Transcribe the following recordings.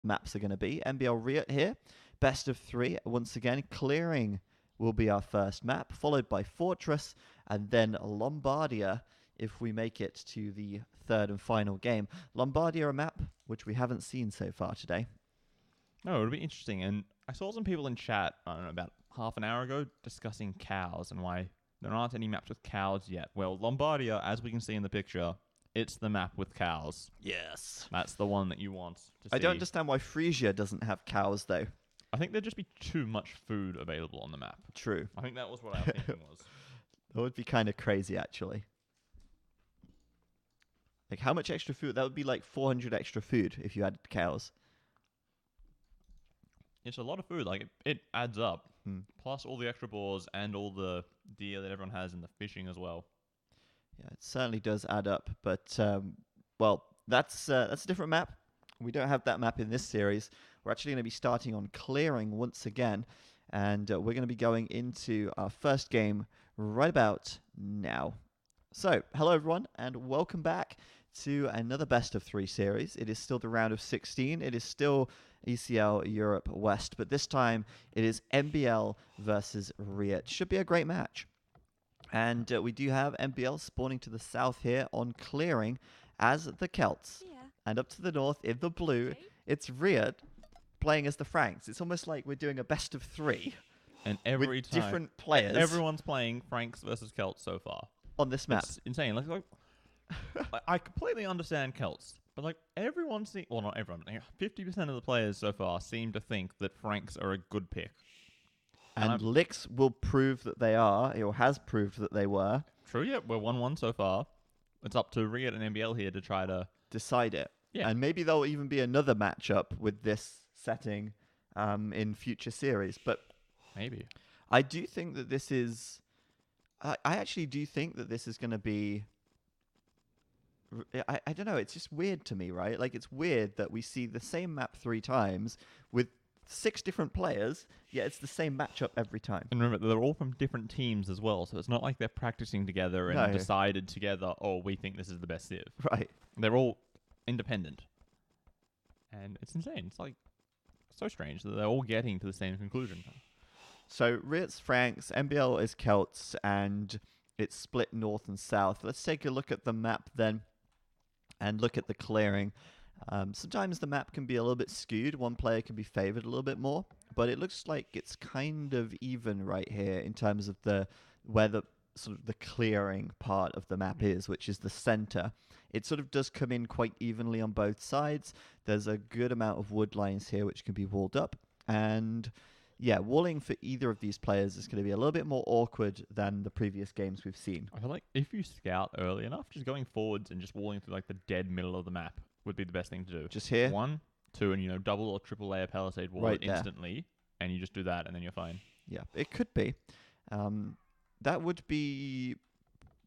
maps are going to be. MBL Riut here, best of 3. Once again, clearing will be our first map, followed by Fortress, and then Lombardia if we make it to the third and final game. Lombardia, a map which we haven't seen so far today. No, it'll be interesting. And I saw some people in chat, I don't know, about half an hour ago discussing cows and why there aren't any maps with cows yet. Well, Lombardia, as we can see in the picture, it's the map with cows. Yes. That's the one that you want to see. I don't understand why Frisia doesn't have cows, though. I think there'd just be too much food available on the map. True. I think that was what our thinking was. That would be kind of crazy, actually. Like, how much extra food? That would be like 400 extra food if you added cows. It's a lot of food. Like, it adds up. Hmm. Plus all the extra boars and all the deer that everyone has in the fishing as well. Yeah, it certainly does add up. But, well, that's a different map. We don't have that map in this series. We're actually going to be starting on clearing once again. And we're going to be going into our first game right about now. So, hello everyone, and welcome back to another best of 3 series. It is still the round of 16. It is still ECL Europe West, but this time it is MBL versus Riut. Should be a great match. And we do have MBL spawning to the south here on clearing as the Celts. Yeah. And up to the north in the blue, Okay. it's Riut playing as the Franks. It's almost like we're doing a best of 3 And every with time, different players everyone's playing Franks versus Celts so far. on this map. It's insane. Like I completely understand Celts, but like everyone well, not everyone, 50% of the players so far seem to think that Franks are a good pick. And Licks will prove that they are, or has proved that they were. True, yeah, we're 1-1 so far. It's up to Riut and MBL here to try to Decide it. Yeah. And maybe there'll even be another matchup with this setting in future series. But maybe. I do think that this is... I actually do think that this is going to be... I don't know, it's just weird to me, right? Like, it's weird that we see the same map 3 times with 6 different players, yet it's the same matchup every time. And remember, they're all from different teams as well, so it's not like they're practicing together and No. decided together, oh, we think this is the best civ. Right. They're all independent. And it's insane. It's like so strange that they're all getting to the same conclusion. So, Riut's Franks, MBL is Celts, and it's split north and south. Let's take a look at the map then, and look at the clearing. Sometimes the map can be a little bit skewed. One player can be favored a little bit more, but it looks like it's kind of even right here in terms of where the sort of the clearing part of the map is, which is the center. It sort of does come in quite evenly on both sides. There's a good amount of wood lines here which can be walled up, and yeah, walling for either of these players is going to be a little bit more awkward than the previous games we've seen. I feel like if you scout early enough, just going forwards and just walling through like the dead middle of the map would be the best thing to do. Just here? 1, 2, and double or triple layer palisade wall Right it there. instantly, and you just do that, and then you're fine. Yeah, it could be. That would be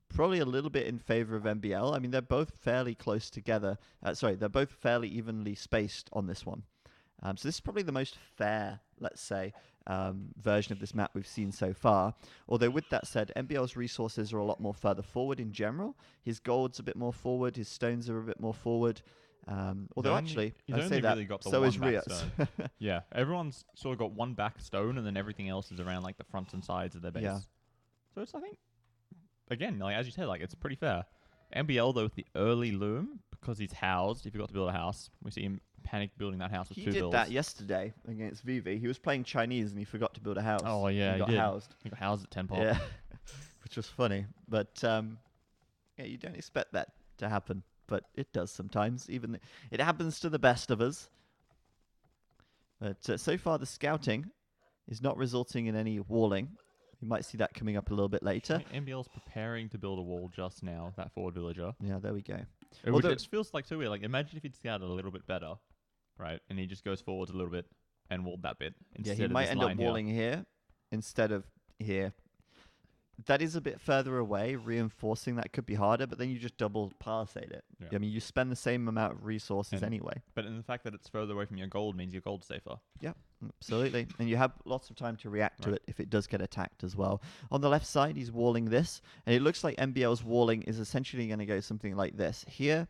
probably a little bit in favor of MBL. I mean, they're both fairly close together. They're both fairly evenly spaced on this one. So this is probably the most fair, let's say, version of this map we've seen so far. Although with that said, MBL's resources are a lot more further forward in general. His gold's a bit more forward. His stones are a bit more forward. Although actually, he's I only say that, really got the so one is back Riut's. stone. Yeah, everyone's sort of got one back stone, and then everything else is around like the fronts and sides of their base. Yeah. So it's, I think, again, like as you said, like it's pretty fair. MBL though with the early loom, because he's housed. He forgot to build a house. We see him panic building that house with He 2 did builds. that yesterday against VV. He was playing Chinese and he forgot to build a house. Oh yeah, he got did. housed. He got housed at 10 pop. Yeah, which was funny. But yeah, you don't expect that to happen, but it does sometimes. Even it happens to the best of us. But so far, the scouting is not resulting in any walling. You might see that coming up a little bit I later. think MBL's preparing to build a wall just now. That forward villager. Yeah, there we go. Which Although- it just feels like so weird. Like imagine if he'd scouted a little bit better, right? And he just goes forwards a little bit and walled that bit Yeah, instead he of might this end up line here. walling here instead of here. That is a bit further away. Reinforcing that could be harder, but then you just double palisade it. Yeah. I mean, you spend the same amount of resources And- anyway. But in the fact that it's further away from your gold means your gold's safer. Absolutely. And you have lots of time to react to Right. it if it does get attacked as well. On the left side, he's walling this. And it looks like MBL's walling is essentially going to go something like this. Here,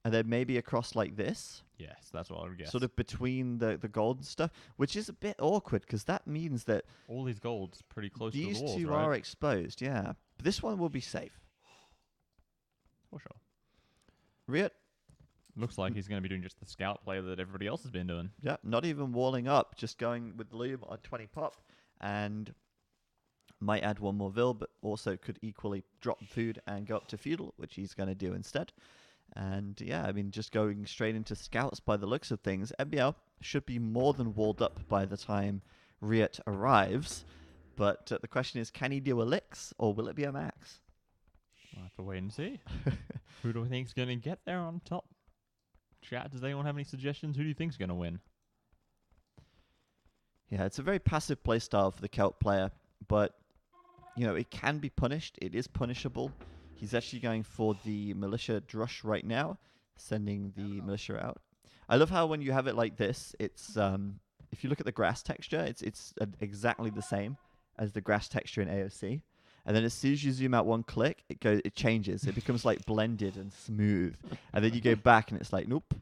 and then maybe across like this, Yes, that's what I would guess. sort of between the gold and stuff, which is a bit awkward because that means that all these golds pretty close to these the walls, two right? are exposed. Yeah, but this one will be safe. For sure. Riut, Looks like he's going to be doing just the scout play that everybody else has been doing. yeah, not even walling up, just going with Loom on 20 pop, and might add one more Vil, but also could equally drop food and go up to feudal, which he's going to do instead. And yeah, I mean, just going straight into scouts by the looks of things, MBL should be more than walled up by the time Riut arrives. But the question is, can he do a Licks, or will it be a Max? We'll have to wait and see. Who do we think's going to get there on top? Chat, does anyone have any suggestions? Who do you think's going to win? Yeah, it's a very passive playstyle for the Celt player, but, you know, it can be punished. It is punishable. He's actually going for the Militia Drush right now, sending the Militia out. I love how when you have it like this, it's, if you look at the grass texture, it's exactly the same as the grass texture in AOC. And then as soon as you zoom out one click, it changes. It becomes like blended and smooth. And then you go back and it's like, nope.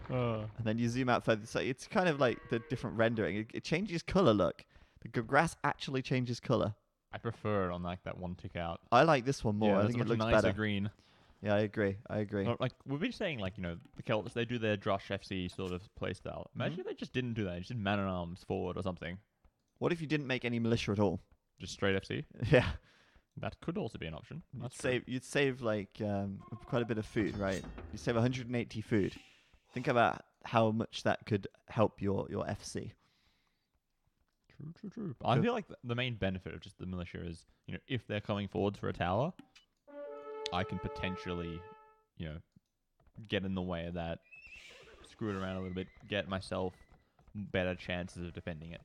And then you zoom out further. So it's kind of like the different rendering. It changes color, look. The grass actually changes color. I prefer it on like that one tick out. I like this one more. Yeah, I think it looks nicer better. green. Yeah, I agree. Like we've been saying, like, you know, the Celts, they do their Drush FC sort of playstyle. Imagine if they just didn't do that. They just did man at arms forward or something. What if you didn't make any militia at all? Just straight FC. Yeah. That could also be an option. You'd save like quite a bit of food, right? You save 180 food. Think about how much that could help your FC. True. I feel like the main benefit of just the militia is, you know, if they're coming forwards for a tower, I can potentially, you know, get in the way of that, screw it around a little bit, get myself better chances of defending it.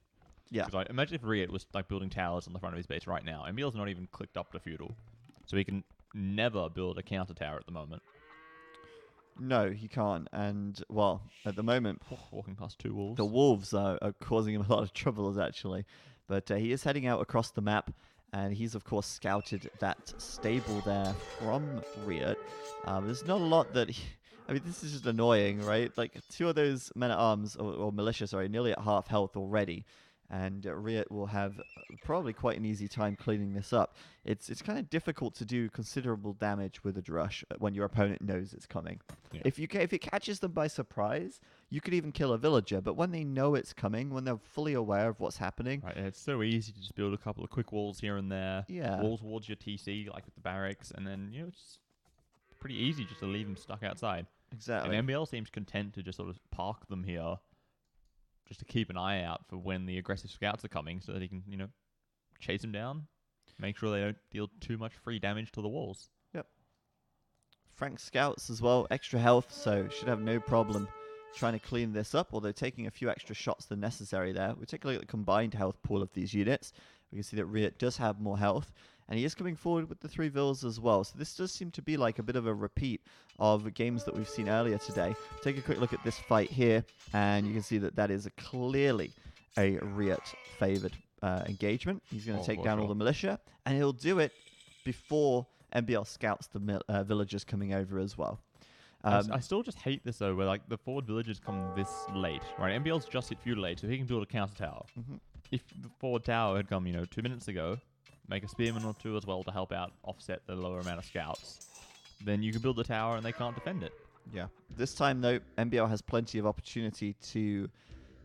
Yeah. Because imagine if Riut was like building towers on the front of his base right now. MBL's not even clicked up to feudal, so he can never build a counter tower at the moment. No, he can't. And, well, at the moment, Walking past two wolves. the wolves are causing him a lot of troubles, actually. But he is heading out across the map, and he's, of course, scouted that stable there from Riut. There's not a lot that... I mean, this is just annoying, right? Like, two of those men-at-arms, or militia, sorry, nearly at half health already. And Riut will have probably quite an easy time cleaning this up. It's kind of difficult to do considerable damage with a Drush when your opponent knows it's coming. Yeah. If it catches them by surprise, you could even kill a villager. But when they know it's coming, when they're fully aware of what's happening, Right, and it's so easy to just build a couple of quick walls here and there. Yeah. Walls towards your TC, like with the barracks, and then, you know, it's pretty easy just to leave them stuck outside. exactly. And MBL seems content to just sort of park them here, just to keep an eye out for when the aggressive scouts are coming, so that he can, you know, chase them down, make sure they don't deal too much free damage to the walls. Frank scouts as well, extra health, so should have no problem trying to clean this up, although taking a few extra shots than necessary there. We take a look at the combined health pool of these units. We can see that Riut does have more health, and he is coming forward with the 3 Vils as well. So this does seem to be like a bit of a repeat of games that we've seen earlier today. Take a quick look at this fight here, and you can see that that is clearly a Riut-favoured engagement. He's going to take down all the militia, and he'll do it before MBL scouts the villagers coming over as well. I still just hate this though, where like the forward villagers come this late, right? MBL's just hit feudal age, so he can build a counter tower. If the forward tower had come, you know, 2 minutes ago, make a spearman or 2 as well to help out offset the lower amount of scouts, then you can build the tower and they can't defend it. Yeah. This time though, MBL has plenty of opportunity to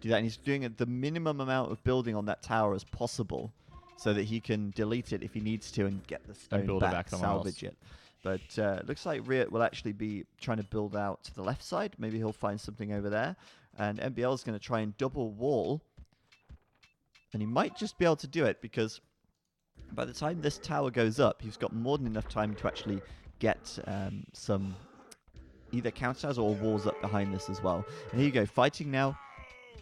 do that, and he's doing the minimum amount of building on that tower as possible, so that he can delete it if he needs to and get the stone back, salvage it. But it looks like Riut will actually be trying to build out to the left side. Maybe he'll find something over there. And MBL is going to try and double wall. And he might just be able to do it, because by the time this tower goes up, he's got more than enough time to actually get some either counter towers or walls up behind this as well. And here you go, fighting now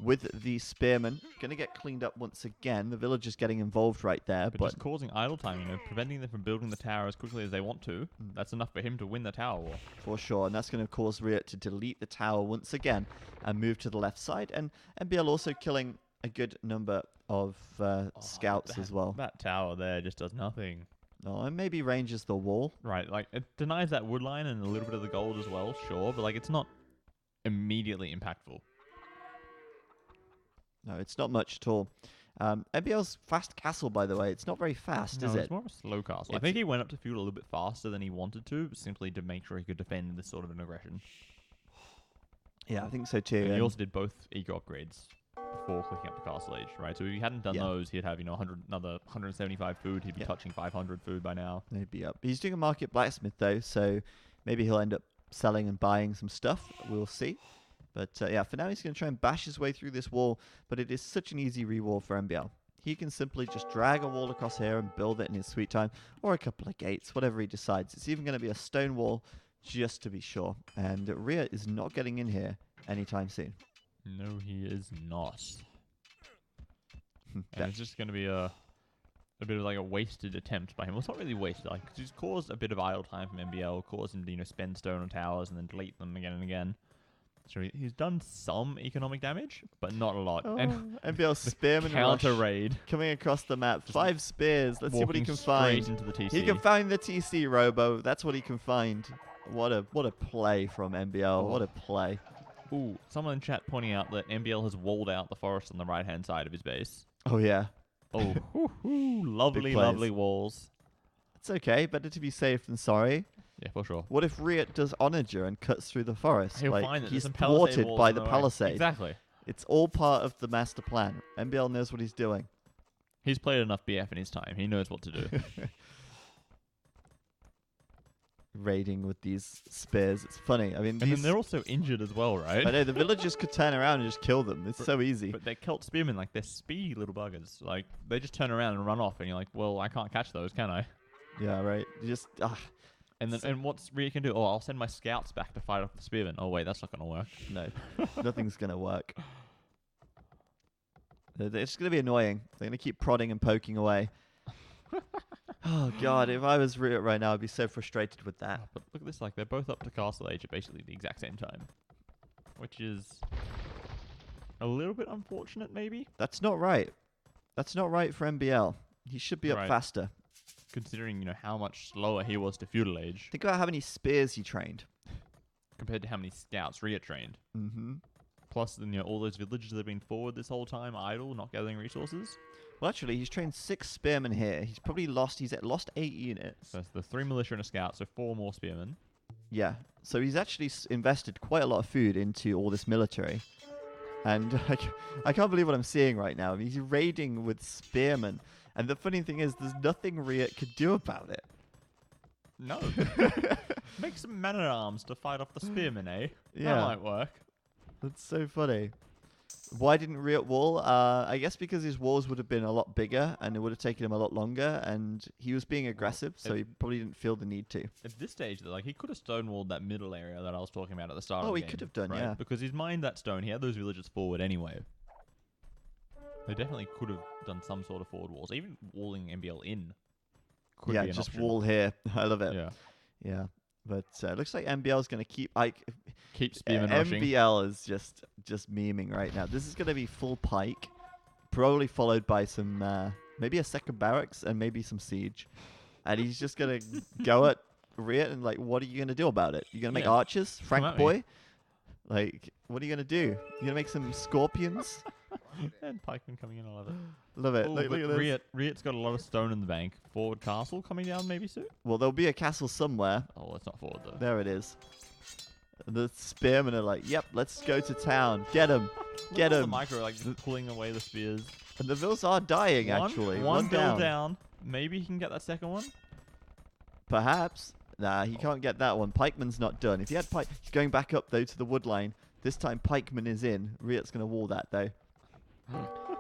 with the spearmen. Going to get cleaned up once again. The villagers getting involved right there. But just causing idle time, you know, preventing them from building the tower as quickly as they want to. That's enough for him to win the tower war. For sure, and that's going to cause Riut to delete the tower once again and move to the left side. And MBL also killing a good number of scouts as well. That tower there just does nothing. Oh, and maybe ranges the wall. Right, like it denies that wood line and a little bit of the gold as well, sure, but like it's not immediately impactful. No, it's not much at all. MBL's fast castle, by the way, it's not very fast, No, is it's it? more of a slow castle. I It's- think he went up to feud a little bit faster than he wanted to, simply to make sure he could defend this sort of an aggression. Yeah, I think so too. And he and- also did both eco upgrades before clicking up to Castle Age, right? So if he hadn't done Yeah. those, he'd have, 100, another 175 food. He'd be Yeah. touching 500 food by now. Maybe up. He's doing a market blacksmith though, so maybe he'll end up selling and buying some stuff. We'll see. But yeah, for now he's going to try and bash his way through this wall. But it is such an easy rewall for MBL. He can simply just drag a wall across here and build it in his sweet time, or a couple of gates, whatever he decides. It's even going to be a stone wall, just to be sure. And Riut is not getting in here anytime soon. No, he is not. And That- it's just going to be a bit of like a wasted attempt by him. Well, it's not really wasted, like, 'cause he's caused a bit of idle time from MBL, caused him to, spend stone on towers and then delete them again and again. So he's done some economic damage, but not a lot. And MBL spearman rush counter raid. coming across the map. 5 spears. Let's see what he walking can straight find. into the TC. He can find the TC Robo. That's what he can find. What a play from MBL. What a play. Ooh, someone in chat pointing out that MBL has walled out the forest on the right-hand side of his base. Oh yeah. Oh, lovely, plays. lovely walls. It's okay. Better to be safe than sorry. Yeah, for sure. What if Riut does Onager and cuts through the forest? He'll like, find that he's there's some palisade thwarted walls by in the way. palisade. Exactly. It's all part of the master plan. MBL knows what he's doing. He's played enough BF in his time. He knows what to do. Raiding with these spears. It's funny. I mean, And then these, they're also injured as well, right? I know the villagers could turn around and just kill them. It's so easy. But they're Celt spearmen, like, they're speedy little buggers. Like, they just turn around and run off, and you're like, well, I can't catch those, can I? Yeah, right. You just And then, and what's Riot can do? Oh, I'll send my scouts back to fight off the spearmen. Oh, wait, that's not going to work. no, nothing's gonna work. It's just gonna be annoying. They're gonna keep prodding and poking away. Oh god, if I was Riot right now, I'd be so frustrated with that. But look at this, like, they're both up to Castle Age at basically the exact same time. Which is a little bit unfortunate, maybe? That's not right. That's not right for MBL. He should be up Right. faster. Considering, how much slower he was to Feudal Age Think about how many spears he trained. compared to how many scouts Riot trained. Mm-hmm. Plus, then, all those villages that have been forward this whole time, idle, not gathering resources. Well, actually, he's trained 6 spearmen here. He's probably lost. He's lost 8 units. So it's the 3 militia and a scout, so 4 more spearmen. Yeah. So he's actually invested quite a lot of food into all this military. And I can't believe what I'm seeing right now. I mean, he's raiding with spearmen. And the funny thing is, there's nothing Riot could do about it. No. Make some man-at-arms to fight off the spearmen, eh? Yeah. That might work. That's so funny. Why didn't Riot wall? I guess because his walls would have been a lot bigger and it would have taken him a lot longer. And he was being aggressive, so he probably didn't feel the need to. At this stage, though, like, he could have stonewalled that middle area that I was talking about at the start of Oh, the he game. could have done, right? yeah. Because he's mined that stone. He had those villagers forward anyway. They definitely could have done some sort of forward walls. Even walling MBL in could Yeah, be an just option. wall here. I love it. Yeah. Yeah. But it looks like MBL is going to keep... Keep spearmen rushing. MBL is just memeing right now. This is going to be full pike, probably followed by some maybe a second barracks and maybe some siege, and he's just going to go at Riot and like, what are you going to do about it? You going to make Yeah. archers, at Frank me. boy? Like, what are you going to do? You going to make some scorpions? And pikemen coming in, I love it. Love it. Ooh, Look but at this. Riot's got a lot of stone in the bank. Forward castle coming down maybe soon? Well, there'll be a castle somewhere. Oh, it's not forward though. There it is. The spearmen are like, yep, let's go to town. Get him. Get The him. micro, like, just pulling away the spears. And the vills are dying, actually. One bill down. down. Maybe he can get that second one. Perhaps. Nah, he can't get that one. Pikeman's not done. If he had Pike... He's going back up, though, to the wood line. This time, Pikeman is in. Riot's going to wall that, though.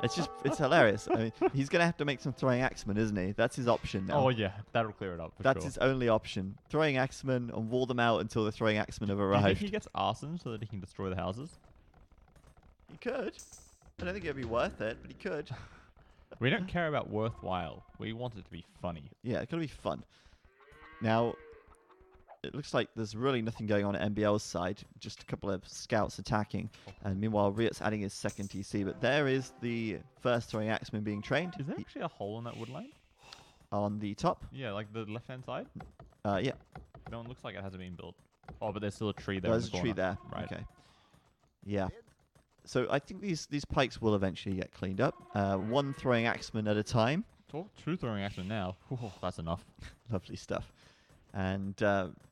It's hilarious. I mean, he's going to have to make some throwing axemen, isn't he? That's his option now. Oh yeah, that'll clear it up for That's sure. his only option. Throwing axemen and wall them out until the throwing axemen have Do you think arrived. he gets arson so that he can destroy the houses? He could. I don't think it'd be worth it, but he could. We don't care about worthwhile. We want it to be funny. Yeah, it's going to be fun. Now, it looks like there's really nothing going on at MBL's side. Just a couple of scouts attacking. And meanwhile, Riot's adding his second TC. But there is the first throwing axeman being trained. Is there actually a hole in that wood line? on the top. Yeah, like the left-hand side. Yeah, No one looks like it hasn't been built. Oh, but there's still a tree there. there's in a the tree corner. there. Right. Okay. Yeah. So I think these pikes will eventually get cleaned up. One throwing axeman at a time. Two throwing action now. Whew, that's enough. Lovely stuff. And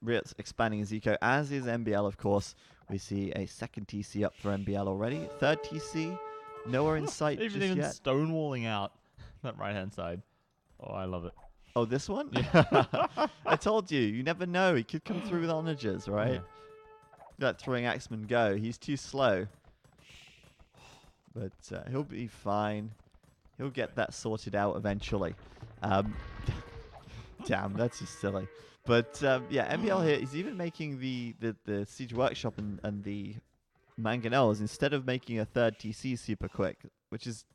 Riot's expanding his eco, as is MBL, of course. We see a second TC up for MBL already. Third TC, nowhere in sight Even just yet. stonewalling out that right-hand side. Oh, I love it. Oh, this one? Yeah. I told you, you never know. He could come through with onagers, right? Yeah. Let throwing axeman go. He's too slow. But he'll be fine. He'll get that sorted out eventually. Damn, that's just silly. But yeah, MBL here is even making the Siege Workshop and the Mangonels instead of making a third TC super quick, which is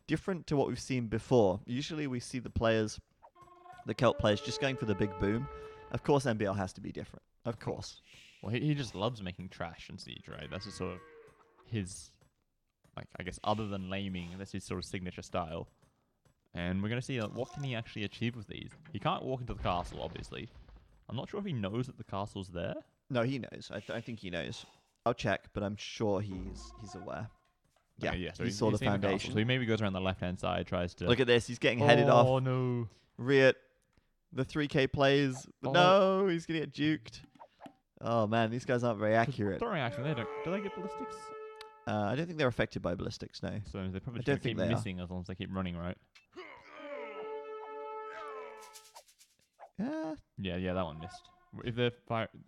different to what we've seen before. Usually we see the Celt players just going for the big boom. Of course, MBL has to be different. Of course. Well, he just loves making trash in Siege, right? That's just sort of his, like, I guess, other than laming, that's his sort of signature style. And we're going to see what can he actually achieve with these. He can't walk into the castle, obviously. I'm not sure if he knows that the castle's there. No, he knows. I think he knows. I'll check, but I'm sure he's aware. Yeah, yeah. So he saw the seen castle, foundation. so he maybe goes around the left-hand side, tries to... Look at this. He's getting headed off. Oh, no. Riot, the 3k plays. Oh. No, he's going to get juked. Oh, man, these guys aren't very accurate. Throwing action, do they get ballistics? I don't think they're affected by ballistics, no. So they probably I just don't gonna keep think they are. missing as long as they keep running, right? Yeah, that one missed. If they're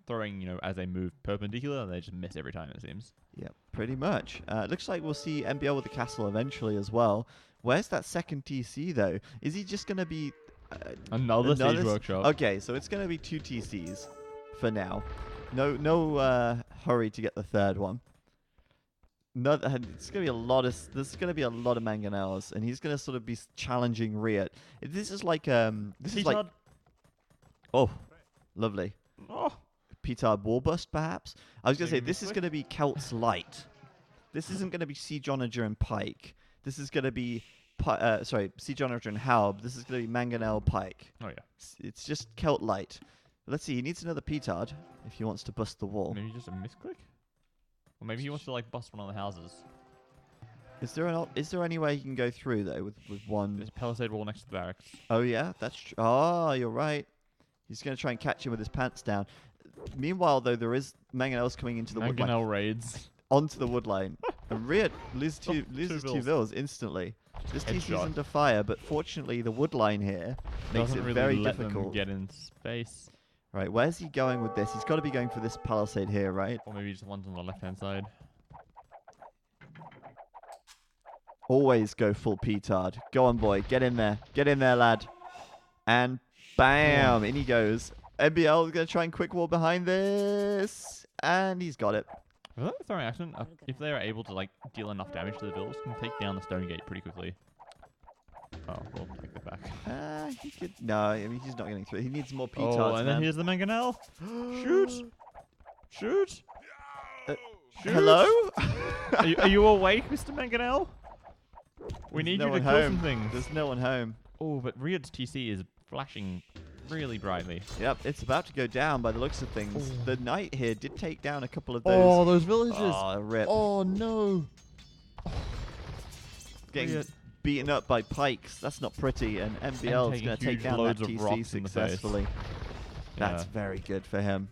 throwing, as they move perpendicular, they just miss every time, it seems. Yeah, pretty much. It looks like we'll see MBL with the castle eventually as well. Where's that second TC, though? Is he just going to be... Another Siege Workshop. Okay, so it's going to be 2 TCs for now. No hurry to get the third one. No, it's going to be a lot of... There's going to be a lot of mangonels, and he's going to sort of be challenging Riot. This is like... This is like... Oh, lovely. Oh. Petard Warbust, perhaps? I was going to say, Taking this is quick. going to be Celts Light. This isn't going to be Siege Onager and Pike. This is going to be... Siege Onager and Halb. This is going to be Mangonel Pike. Oh, yeah. It's just Celt Light. Let's see, he needs another Petard if he wants to bust the wall. Maybe just a misclick? Or maybe he wants to, like, bust one of the houses. Is there any way he can go through, though, with one... There's a palisade wall next to the barracks. Oh, yeah? That's true. Oh, you're right. He's going to try and catch him with his pants down. Meanwhile, though, there is Mangonels coming into the wood line. Mangonel raids. Onto the wood line. And Riot loses two vills. vills instantly. This TC's Headshot. under fire, but fortunately the wood line here makes Doesn't it really very let them difficult. get in space. Right, where's he going with this? He's got to be going for this palisade here, right? Or maybe just the ones on the left-hand side. Always go full petard. Go on, boy. Get in there. Get in there, lad. And bam! In he goes. MBL is going to try and quick wall behind this. And he's got it. Well, throwing action, if they are able to like deal enough damage to the vills, can take down the stone gate pretty quickly. Oh, we'll take that back. He could... No, I mean, he's not getting through. He needs more petards, Oh, and then man. here's the Mangonel. Shoot! Shoot! Shoot! Hello? Are you awake, Mr. Mangonel? We There's need no you to one kill home. some things. There's no one home. Oh, but Riot's TC is flashing really brightly. Yep, it's about to go down by the looks of things. Oh. The knight here did take down a couple of those. Oh, those villages! Oh, rip. Oh no! Getting Riot. beaten up by pikes. That's not pretty. And MBL is taking going to take huge down that loads of TC rocks in the face. successfully. That's Yeah. very good for him.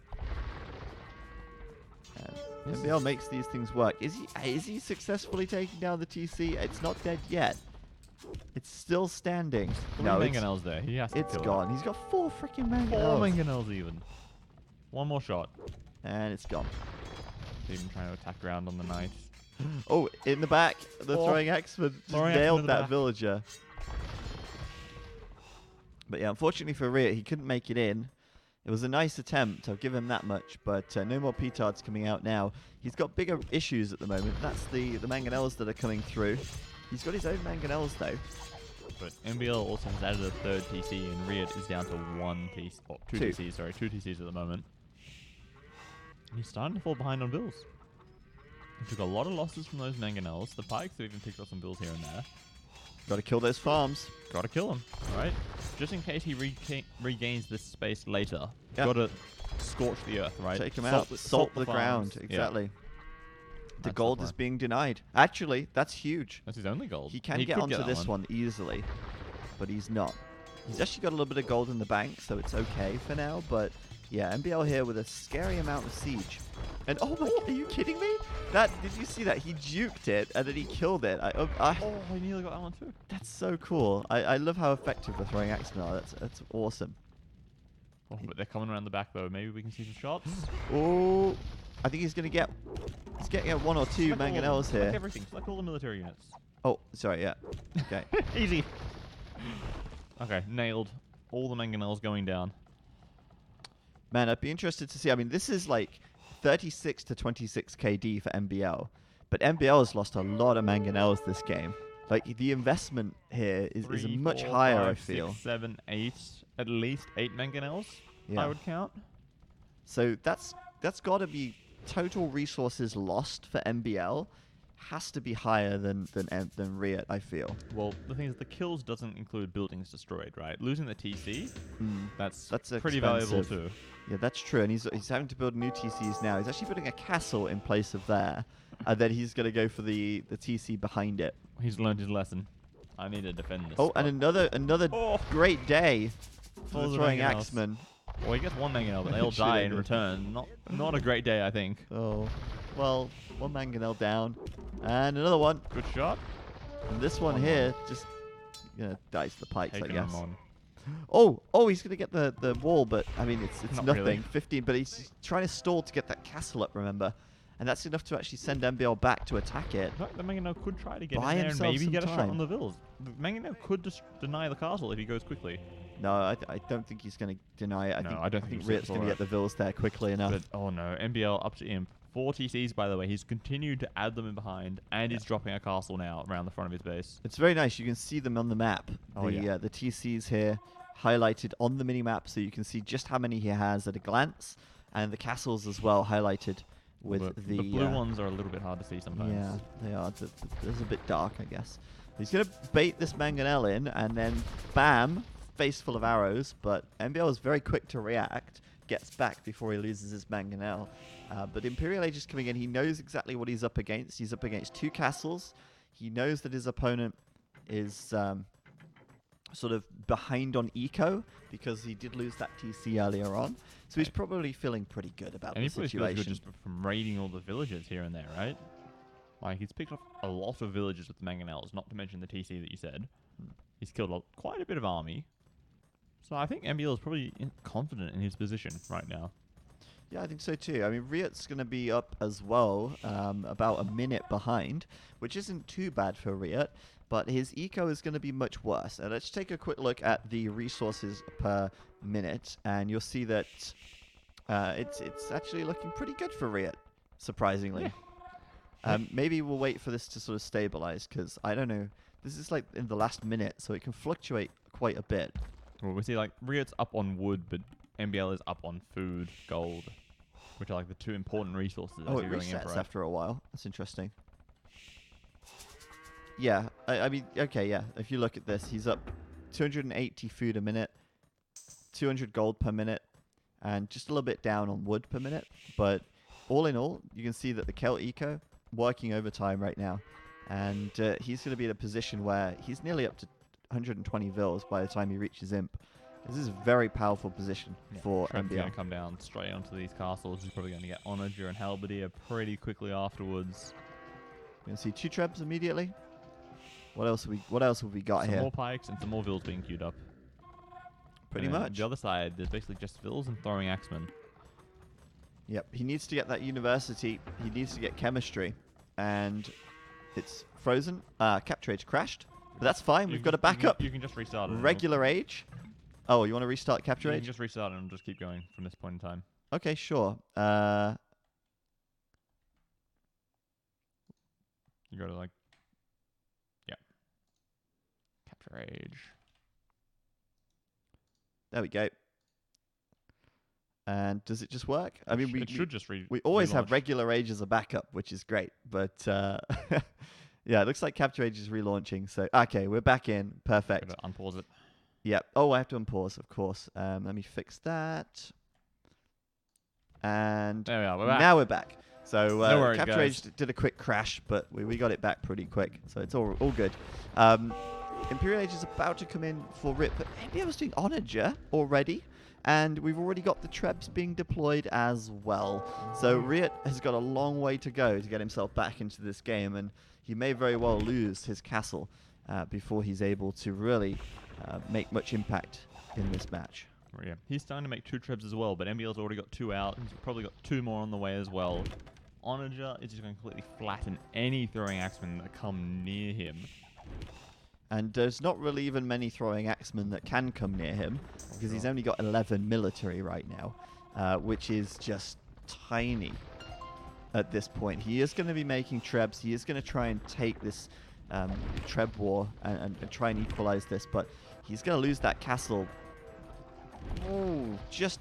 This MBL makes these things work. Is he successfully taking down the TC? It's not dead yet. It's still standing. No, it's Mangonel's there. He has to kill it. gone. He's got 4 freaking Four mangonels. Mangonels even. One more shot. And it's gone. Even trying to attack ground on the knight. Oh, in the back, the Oh. throwing axeman just Throwing axeman nailed in the that back. villager. But yeah, unfortunately for Riot, he couldn't make it in. It was a nice attempt, I'll give him that much, but no more petards coming out now. He's got bigger issues at the moment. That's the mangonels that are coming through. He's got his own mangonels though. But MBL also has added a third TC, and Riot is down to one TC. Oh, two Two. TCs, sorry. 2 TCs at the moment. And he's starting to fall behind on bills. He took a lot of losses from those mangonels. The pikes have even picked up some bills here and there. Got to kill those farms. Gotta kill him, right? Just in case he regains this space later. Yep. Gotta scorch the earth, right? Take him out. Salt the ground. farms. Exactly. Yeah, The that's gold the is plan. being denied. Actually, that's huge. That's his only gold. He can He get could onto that this one easily, but he's not. He's actually got a little bit of gold in the bank, so it's okay for now. But yeah, MBL here with a scary amount of siege. And oh my, are you kidding me? Did you see that? He juked it and then he killed it. Oh, I nearly got that one too. That's so cool. I love how effective the throwing axemen are. That's awesome. Oh, but they're coming around the back though. Maybe we can see some shots. Oh, I think he's getting at one or two mangonels here. Select everything. Select all the military units. Oh, sorry, yeah. Okay. Easy. Okay, nailed. All the mangonels going down. Man, I'd be interested to see. I mean, this is like 36 to 26 KD for MBL, but MBL has lost a lot of mangonels this game. Like, the investment here is Three, much four, higher, I 5, feel. 6, 7, 8. At least 8 mangonels, Yeah. I would count. So that's got to be total resources lost for MBL. Has to be higher than Riut, I feel. Well, the thing is, the kills doesn't include buildings destroyed, right? Losing the TC, that's pretty valuable expensive. too. Yeah, that's true. And he's having to build new TCs now. He's actually building a castle in place of there. And then he's going to go for the TC behind it. He's learned his lesson. I need to defend this. Oh, spot. and another great day for All the the throwing mangonels. axeman. Well, he gets one mangonel, but they all Should die have in did. return. Not a great day, I think. Oh, well, one mangonel down. And another one. Good shot. And this one here just dice the pikes, Taking I guess. him on. Oh, he's going to get the wall, but I mean, it's Not nothing. really. 15, but he's trying to stall to get that castle up, remember? And that's enough to actually send MBL back to attack it. In fact, the mangonel could try to get Buy in there and himself maybe some get a shot time. on the villas. The mangonel could just deny the castle if he goes quickly. No, I don't think he's going to deny it. No, I don't think he's Riot's going to for get the vills there quickly enough. But oh no, MBL up to imp. 4 TCs, by the way. He's continued to add them in behind, and he's dropping a castle now around the front of his base. It's very nice. You can see them on the map. Oh, yeah. The TCs here highlighted on the mini-map, so you can see just how many he has at a glance, and the castles as well highlighted with The the blue ones are a little bit hard to see sometimes. Yeah, they are. There's a bit dark, I guess. He's going to bait this mangonel in, and then bam, face full of arrows, but MBL is very quick to react, gets back before he loses his mangonel. But Imperial Age is coming in. He knows exactly what he's up against. He's up against 2 castles. He knows that his opponent is sort of behind on eco because he did lose that TC earlier on. So he's probably feeling pretty good about And the he probably feels good situation. just from raiding all the villages here and there, right? Like, he's picked up a lot of villages with the mangonels, not to mention the TC that you said. He's killed quite a bit of army. So I think MBL is probably confident in his position right now. Yeah, I think so too. I mean, Riot's going to be up as well, about a minute behind, which isn't too bad for Riot, but his eco is going to be much worse. And let's take a quick look at the resources per minute, and you'll see that it's actually looking pretty good for Riot, surprisingly. Maybe we'll wait for this to sort of stabilize, because I don't know. This is like in the last minute, so it can fluctuate quite a bit. Well, we see, like, Riot's up on wood, but MBL is up on food, gold, which are, like, the 2 important resources as Oh, it you're going in resets for. after a while. That's interesting. Yeah, I mean, okay, yeah. If you look at this, he's up 280 food a minute, 200 gold per minute, and just a little bit down on wood per minute. But all in all, you can see that the Celt Eco working overtime right now. And he's going to be in a position where he's nearly up to 120 vills by the time he reaches Imp. This is a very powerful position for Trent's MBL. going to come down straight onto these castles. He's probably going to get Onager and Halberdier pretty quickly afterwards. We're going to see 2 trebs immediately. What else have we got Some here? more pikes and some more vills being queued up. Pretty And then much. The other side, there's basically just vills and throwing axemen. Yep, he needs to get that university. He needs to get chemistry. And it's frozen. Capture Age crashed. But that's fine. We've got a backup. You can just restart it. Regular Age. Oh, you want to restart Capture You Age? can just restart it and just keep going from this point in time. Okay, sure. You go to, like, yeah. Capture age. There we go. And does it just work? I mean, It should just we always have relaunch. regular Age as a backup, which is great. But Yeah, it looks like Capture Age is relaunching. So, okay, we're back in. Perfect. Gotta unpause it. Yep. Oh, I have to unpause, of course. Let me fix that. And There we are. We're back. now we're back. So No worries, Capture guys. Age did a quick crash, but we got it back pretty quick. So it's all good. Imperial Age is about to come in for RIP, but MBL was doing Onager already. And we've already got the Trebs being deployed as well. So Riut has got a long way to go to get himself back into this game, and he may very well lose his castle before he's able to really make much impact in this match. Yeah, he's starting to make 2 trebs as well, but MBL's already got 2 out. He's probably got 2 more on the way as well. Onager is just going to completely flatten any throwing axemen that come near him. And there's not really even many throwing axemen that can come near him, because he's only got 11 military right now, which is just tiny at this point. He is going to be making trebs. He is going to try and take this treb war and try and equalize this, but he's going to lose that castle just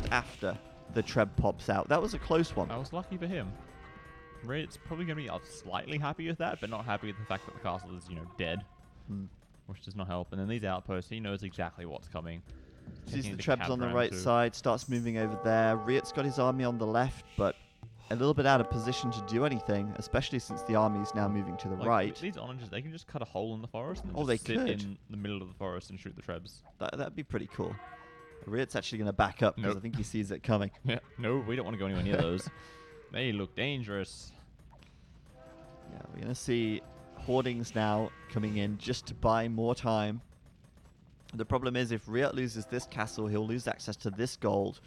after the treb pops out. That was a close one. That was lucky for him. Riot's probably going to be slightly happy with that, but not happy with the fact that the castle is, dead. Which does not help. And then these outposts, he knows exactly what's coming. Sees the trebs on the right side, starts moving over there. Riot's got his army on the left, but a little bit out of position to do anything, especially since the army is now moving to the right. These onagers, they can just cut a hole in the forest and they just sit could. in the middle of the forest and shoot the trebs. That'd be pretty cool. Riot's actually going to back up because I think he sees it coming. Yeah, no, we don't want to go anywhere near those. They look dangerous. Yeah, we're going to see hoardings now coming in just to buy more time. The problem is if Riot loses this castle, he'll lose access to this gold,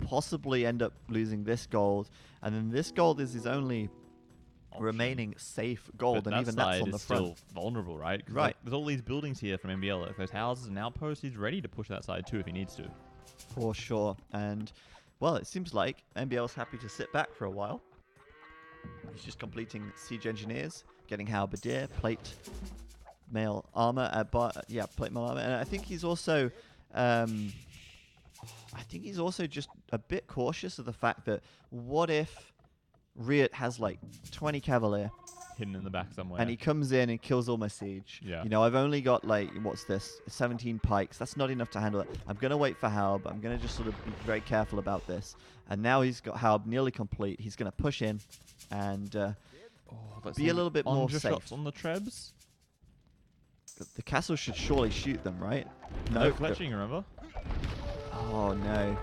possibly end up losing this gold, and then this gold is his only remaining safe gold, and even that's on the front. Still vulnerable, right? Right. There's all these buildings here from MBL. Like those houses and outposts, he's ready to push that side too if he needs to. For sure. And, well, it seems like MBL's happy to sit back for a while. He's just completing siege engineers, getting halberdier, plate mail armor, plate mail armor, and I think he's also, just a bit cautious of the fact that what if Riot has like 20 cavalier hidden in the back somewhere, and he comes in and kills all my siege. Yeah. I've only got like, what's this, 17 pikes. That's not enough to handle it. I'm gonna wait for Halb. I'm gonna just sort of be very careful about this. And now he's got Halb nearly complete. He's gonna push in and be a little bit more safe. Shots on the trebs. The castle should surely shoot them, right? No fletching, remember? Oh no.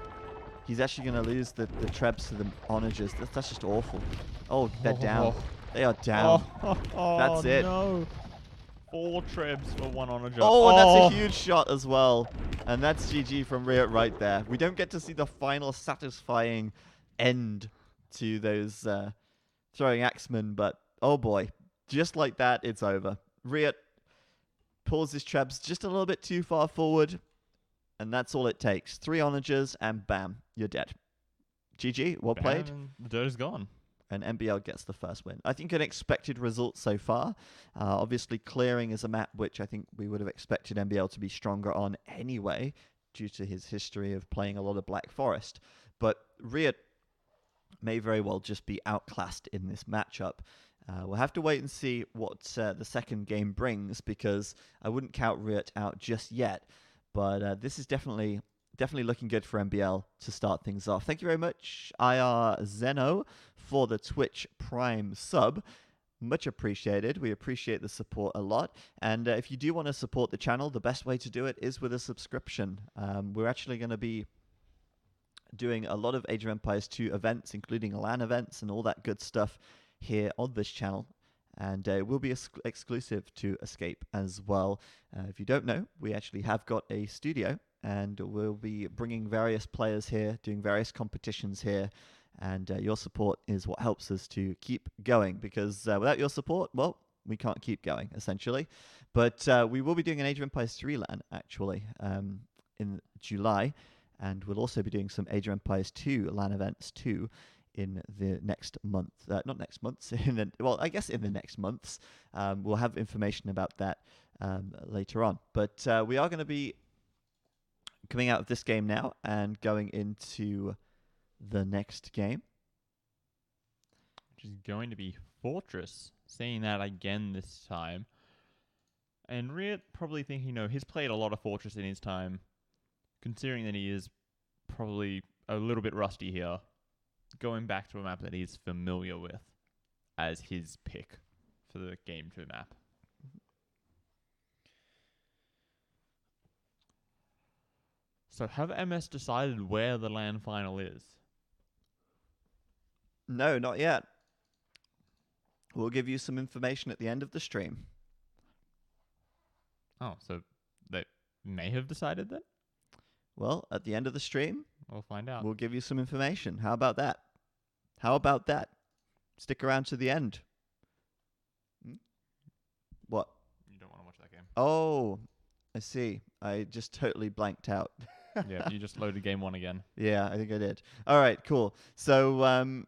He's actually going to lose the trebs to the onagers. That's just awful. Oh, they're down. They are down. That's it. No. 4 trebs for 1 onager. Oh, that's a huge shot as well. And that's GG from Riot right there. We don't get to see the final satisfying end to those throwing axemen, but oh boy. Just like that, it's over. Riot pulls his trebs just a little bit too far forward. And that's all it takes. 3 onagers, and bam, you're dead. GG, well played. The dirt is gone. And MBL gets the first win. I think an expected result so far. Obviously, clearing is a map which I think we would have expected MBL to be stronger on anyway, due to his history of playing a lot of Black Forest. But Riot may very well just be outclassed in this matchup. We'll have to wait and see what the second game brings, because I wouldn't count Riot out just yet. But this is definitely looking good for MBL to start things off. Thank you very much, IR Zeno, for the Twitch Prime sub. Much appreciated. We appreciate the support a lot. And if you do want to support the channel, the best way to do it is with a subscription. We're actually going to be doing a lot of Age of Empires 2 events, including LAN events and all that good stuff here on this channel. And it will be exclusive to Escape as well. If you don't know, we actually have got a studio, and we'll be bringing various players here, doing various competitions here. And your support is what helps us to keep going, because without your support, well, we can't keep going, essentially. But we will be doing an Age of Empires 3 LAN, actually, in July. And we'll also be doing some Age of Empires 2 LAN events too, in the next month. Not next month, I guess in the next months. We'll have information about that later on. But we are going to be coming out of this game now and going into the next game, which is going to be Fortress. seeing that again this time. And Riut probably thinking, he's played a lot of Fortress in his time, considering that he is probably a little bit rusty here, going back to a map that he's familiar with as his pick for the Game 2 map. So have MS decided where the LAN final is? No, not yet. We'll give you some information at the end of the stream. Oh, so they may have decided then? Well, at the end of the stream, We'll find out. we'll give you some information. How about that? How about that? Stick around to the end. What? You don't want to watch that game. Oh, I see. I just totally blanked out. Yeah, you just loaded game 1 again. Yeah, I think I did. All right, cool. So,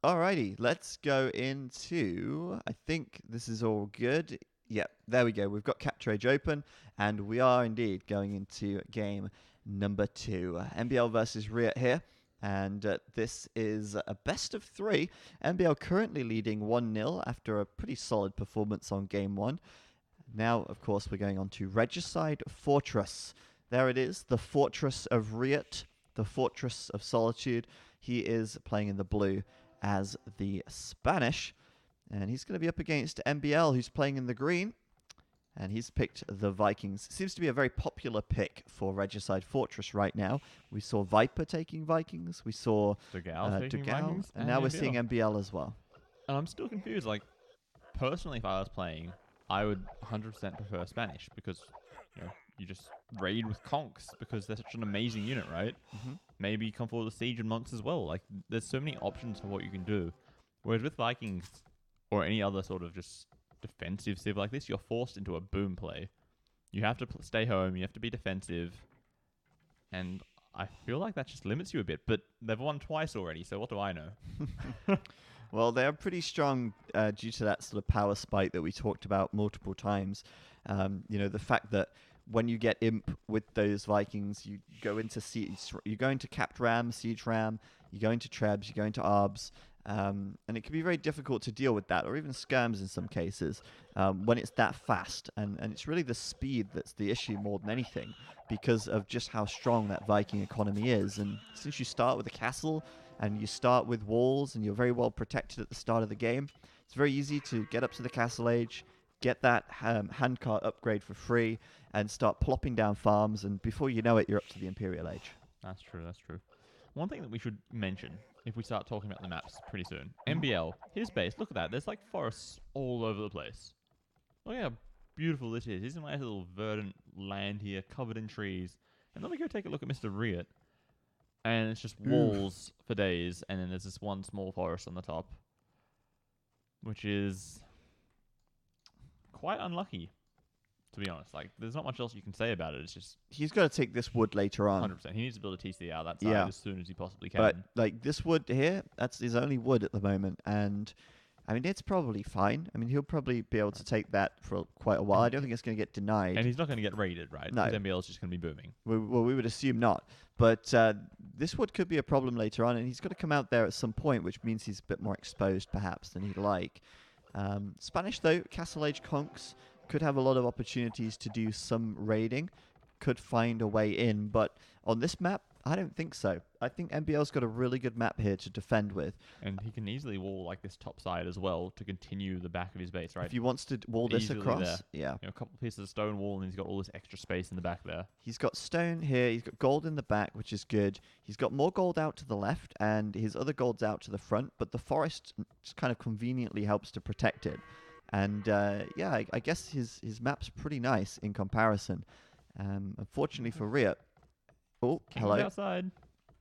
alrighty, let's go into, I think this is all good. Yep, there we go. We've got Capture Age open, and we are indeed going into game number 2. MBL versus Riut here, and this is a best of 3. MBL currently leading 1-0 after a pretty solid performance on game 1. Now, of course, we're going on to Regicide Fortress. There it is, the Fortress of Riut, the Fortress of Solitude. He is playing in the blue as the Spanish, and he's going to be up against MBL, who's playing in the green, and he's picked the Vikings. Seems to be a very popular pick for Regicide Fortress right now. We saw Viper taking Vikings, we saw Dugao, and now we're seeing MBL as well. And I'm still confused. Like, personally, if I was playing, I would 100% prefer Spanish because, you just raid with conks because they're such an amazing unit, right? Mm-hmm. Maybe come forward with Siege and Monks as well. Like, there's so many options for what you can do. Whereas with Vikings or any other sort of just defensive civ like this, you're forced into a boom play. You have to stay home, you have to be defensive, and I feel like that just limits you a bit. But they've won twice already, so what do I know? Well, they're pretty strong due to that sort of power spike that we talked about multiple times. The fact that when you get imp with those Vikings, you go into you go into capped ram, siege ram, you go into trebs, you go into arbs, and it can be very difficult to deal with that, or even skirms in some cases, when it's that fast. And it's really the speed that's the issue more than anything, because of just how strong that Viking economy is. And since you start with a castle, and you start with walls, and you're very well protected at the start of the game, it's very easy to get up to the castle age, get that handcart upgrade for free, and start plopping down farms, and before you know it, you're up to the Imperial Age. That's true, that's true. One thing that we should mention, if we start talking about the maps pretty soon, MBL, his base, look at that, there's like forests all over the place. Look how beautiful this is. He's in a nice little verdant land here, covered in trees. And then we go take a look at Mr. Riut, and it's just walls for days, and then there's this one small forest on the top, which is quite unlucky, to be honest. Like, there's not much else you can say about it. It's just He's got to take this wood later on. 100%. He needs to build a TC out that side as soon as he possibly can. But like this wood here, that's his only wood at the moment, and I mean it's probably fine. I mean he'll probably be able to take that for quite a while. I don't think it's going to get denied. And he's not going to get raided, right? No. Because MBL is just going to be booming. We would assume not. But this wood could be a problem later on, and he's got to come out there at some point, which means he's a bit more exposed perhaps than he'd like. Spanish though, Castle Age conks could have a lot of opportunities to do some raiding, could find a way in, but on this map, I don't think so. I think MBL's got a really good map here to defend with. And he can easily wall like this top side as well to continue the back of his base, right? If he wants to wall this Easily across, there. yeah. A couple of pieces of stone wall, and he's got all this extra space in the back there. He's got stone here, he's got gold in the back, which is good. He's got more gold out to the left, and his other gold's out to the front, but the forest just kind of conveniently helps to protect it. And yeah, I guess his map's pretty nice in comparison. Unfortunately for Riut, oh, King's hello. outside,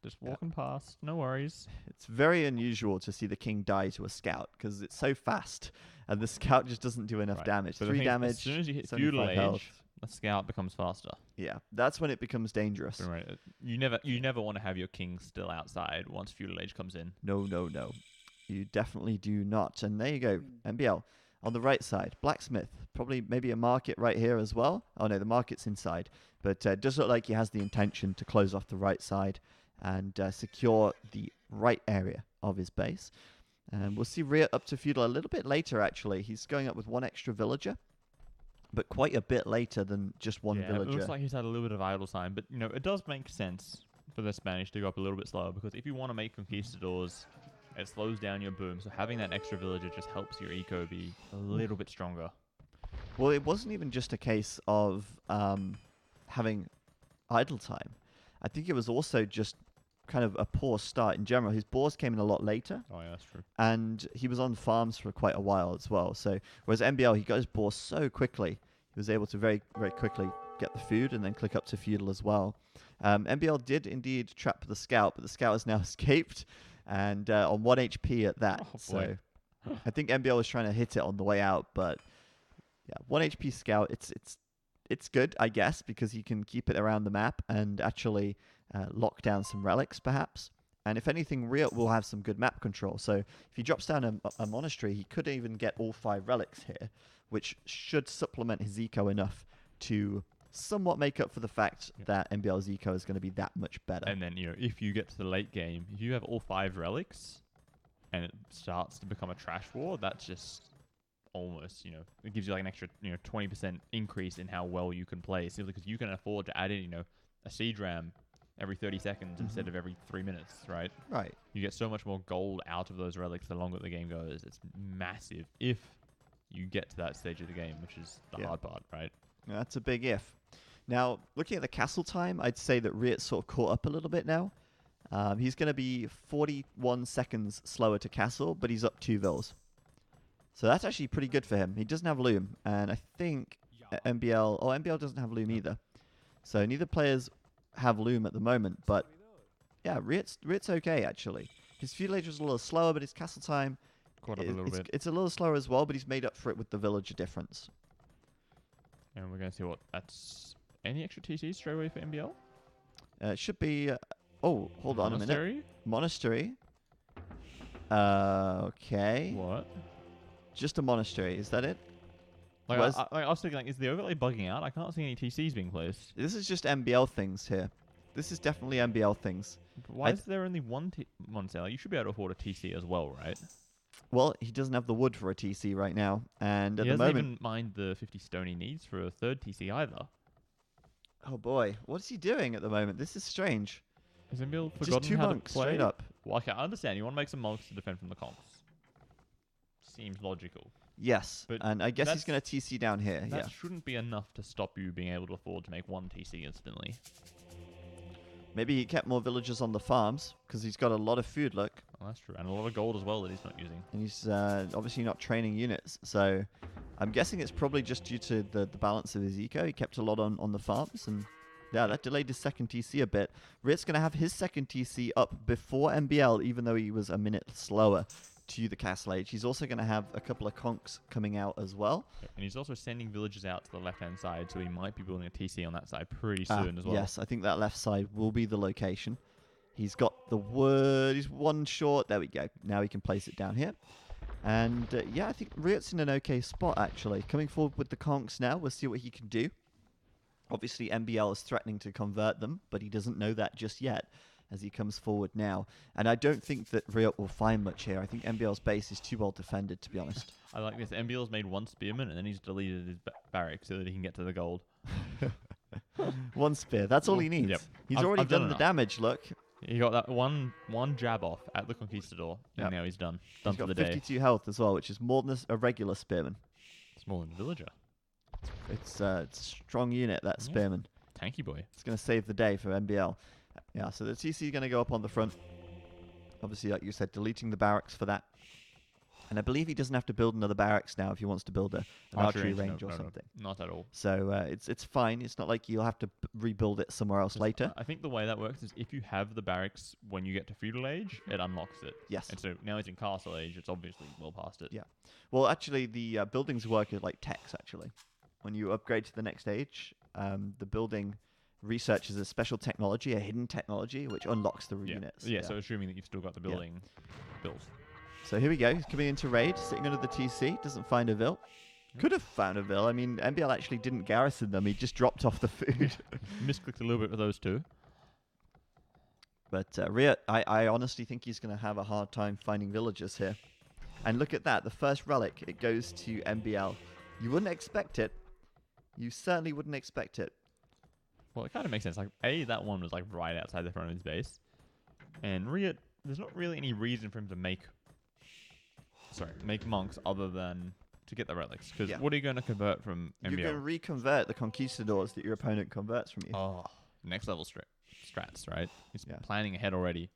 just walking past, no worries. It's very unusual to see the king die to a scout because it's so fast, and the scout just doesn't do enough damage. But 3 damage. As soon as you hit 75 feudal health. age, the scout becomes faster. Yeah, that's when it becomes dangerous. Right. You never want to have your king still outside once feudal age comes in. No. You definitely do not. And there you go, MBL. On the right side, blacksmith, probably maybe a market right here as well. Oh no, the market's inside. But it does look like he has the intention to close off the right side and secure the right area of his base. And we'll see Riut up to feudal a little bit later, actually. He's going up with 1 extra villager, but quite a bit later than just 1 yeah, villager. it looks like he's had a little bit of idle time, but it does make sense for the Spanish to go up a little bit slower, because if you want to make conquistadors, it slows down your boom. So having that extra villager just helps your eco be a little bit stronger. Well, it wasn't even just a case of having idle time. I think it was also just kind of a poor start in general. His boars came in a lot later. Oh yeah, that's true. And he was on farms for quite a while as well. So whereas MBL, he got his boar so quickly, he was able to very, very quickly get the food and then click up to feudal as well. MBL did indeed trap the scout, but the scout has now escaped and on 1 HP at that. Oh, so I think MBL was trying to hit it on the way out, but yeah, 1 HP scout, it's good, I guess, because you can keep it around the map and actually lock down some relics, perhaps. And if anything, Riut will have some good map control. So if he drops down a monastery, he could even get all 5 relics here, which should supplement his eco enough to somewhat make up for the fact that MBL's eco is going to be that much better. And then, if you get to the late game, if you have all 5 relics and it starts to become a trash war, that's just almost, it gives you like an extra, 20% increase in how well you can play, simply because you can afford to add in, a siege ram every 30 seconds instead of every 3 minutes, right? Right. You get so much more gold out of those relics the longer the game goes. It's massive if you get to that stage of the game, which is the hard part, right? That's a big if. Now, looking at the castle time, I'd say that Riot's sort of caught up a little bit now. He's going to be 41 seconds slower to castle, but he's up 2 vills. So that's actually pretty good for him. He doesn't have loom, and I think MBL... Oh, MBL doesn't have loom either. So neither players have loom at the moment, but yeah, Riot's okay, actually. His feudal age was a little slower, but his castle time... Caught up a little bit. It's a little slower as well, but he's made up for it with the villager difference. And we're going to see what that's... Any extra TCs straight away for MBL? It should be... oh, hold on a minute. Monastery? Okay. What? Just a monastery, is that it? I was thinking, is the overlay bugging out? I can't see any TCs being placed. This is just MBL things here. This is definitely MBL things. But why is there only one monastery? You should be able to afford a TC as well, right? Well, he doesn't have the wood for a TC right now, and at the moment... He doesn't even mind the 50 stone he needs for a 3rd TC either. Oh boy, what is he doing at the moment? This is strange. Has MBL forgotten just 2 how monks, to play? straight up. Well, okay, I understand. You want to make some monks to defend from the conks. Seems logical. Yes, but and I guess he's going to TC down here. That shouldn't be enough to stop you being able to afford to make 1 TC instantly. Maybe he kept more villagers on the farms, because he's got a lot of food, look. Oh, that's true. And a lot of gold as well that he's not using. And he's obviously not training units, so I'm guessing it's probably just due to the balance of his eco. He kept a lot on the farms, and yeah, that delayed his 2nd TC a bit. Riot's going to have his 2nd TC up before MBL, even though he was a minute slower to the castle age. He's also going to have a couple of conks coming out as well. And he's also sending villagers out to the left-hand side, so he might be building a TC on that side pretty soon as well. Yes, I think that left side will be the location. He's got the wood. He's 1 short. There we go. Now he can place it down here. And yeah, I think Riot's in an okay spot, actually. Coming forward with the conks now. We'll see what he can do. Obviously, MBL is threatening to convert them, but he doesn't know that just yet as he comes forward now. And I don't think that Riut will find much here. I think MBL's base is too well defended, to be honest. I like this. MBL's made 1 spearman, and then he's deleted his barrack so that he can get to the gold. 1 spear. That's all he needs. Yep. He's already done the damage, look. He got that one jab off at the Conquistador, and now he's done. Done for the day. He's got 52 health as well, which is more than a regular spearman. It's more than a villager. It's a strong unit, that spearman. Tanky boy. It's going to save the day for MBL. Yeah, so the TC is going to go up on the front. Obviously, like you said, deleting the barracks for that. And I believe he doesn't have to build another barracks now if he wants to build an archery range or something. Not at all. So it's fine. It's not like you'll have to rebuild it somewhere else later. I think the way that works is if you have the barracks when you get to feudal age, it unlocks it. Yes. And so now he's in castle age. It's obviously well past it. Yeah. Well, actually, the buildings work like techs, actually. When you upgrade to the next stage, the building researches a special technology, a hidden technology, which unlocks the units. Yeah, so assuming that you've still got the building built. So here we go. He's coming into raid, sitting under the TC. Doesn't find a vill. Could have found a vill. I mean, MBL actually didn't garrison them. He just dropped off the food. Misclicked a little bit with those 2. But Riut, I honestly think he's going to have a hard time finding villagers here. And look at that. The first relic, it goes to MBL. You wouldn't expect it. You certainly wouldn't expect it. Well, it kind of makes sense. Like, that one was like right outside the front of his base. And Riut, there's not really any reason for him to make monks other than to get the relics. Because what are you going to convert from MBL? You're going to reconvert the conquistadors that your opponent converts from you. Oh, next level strats, right? He's planning ahead already.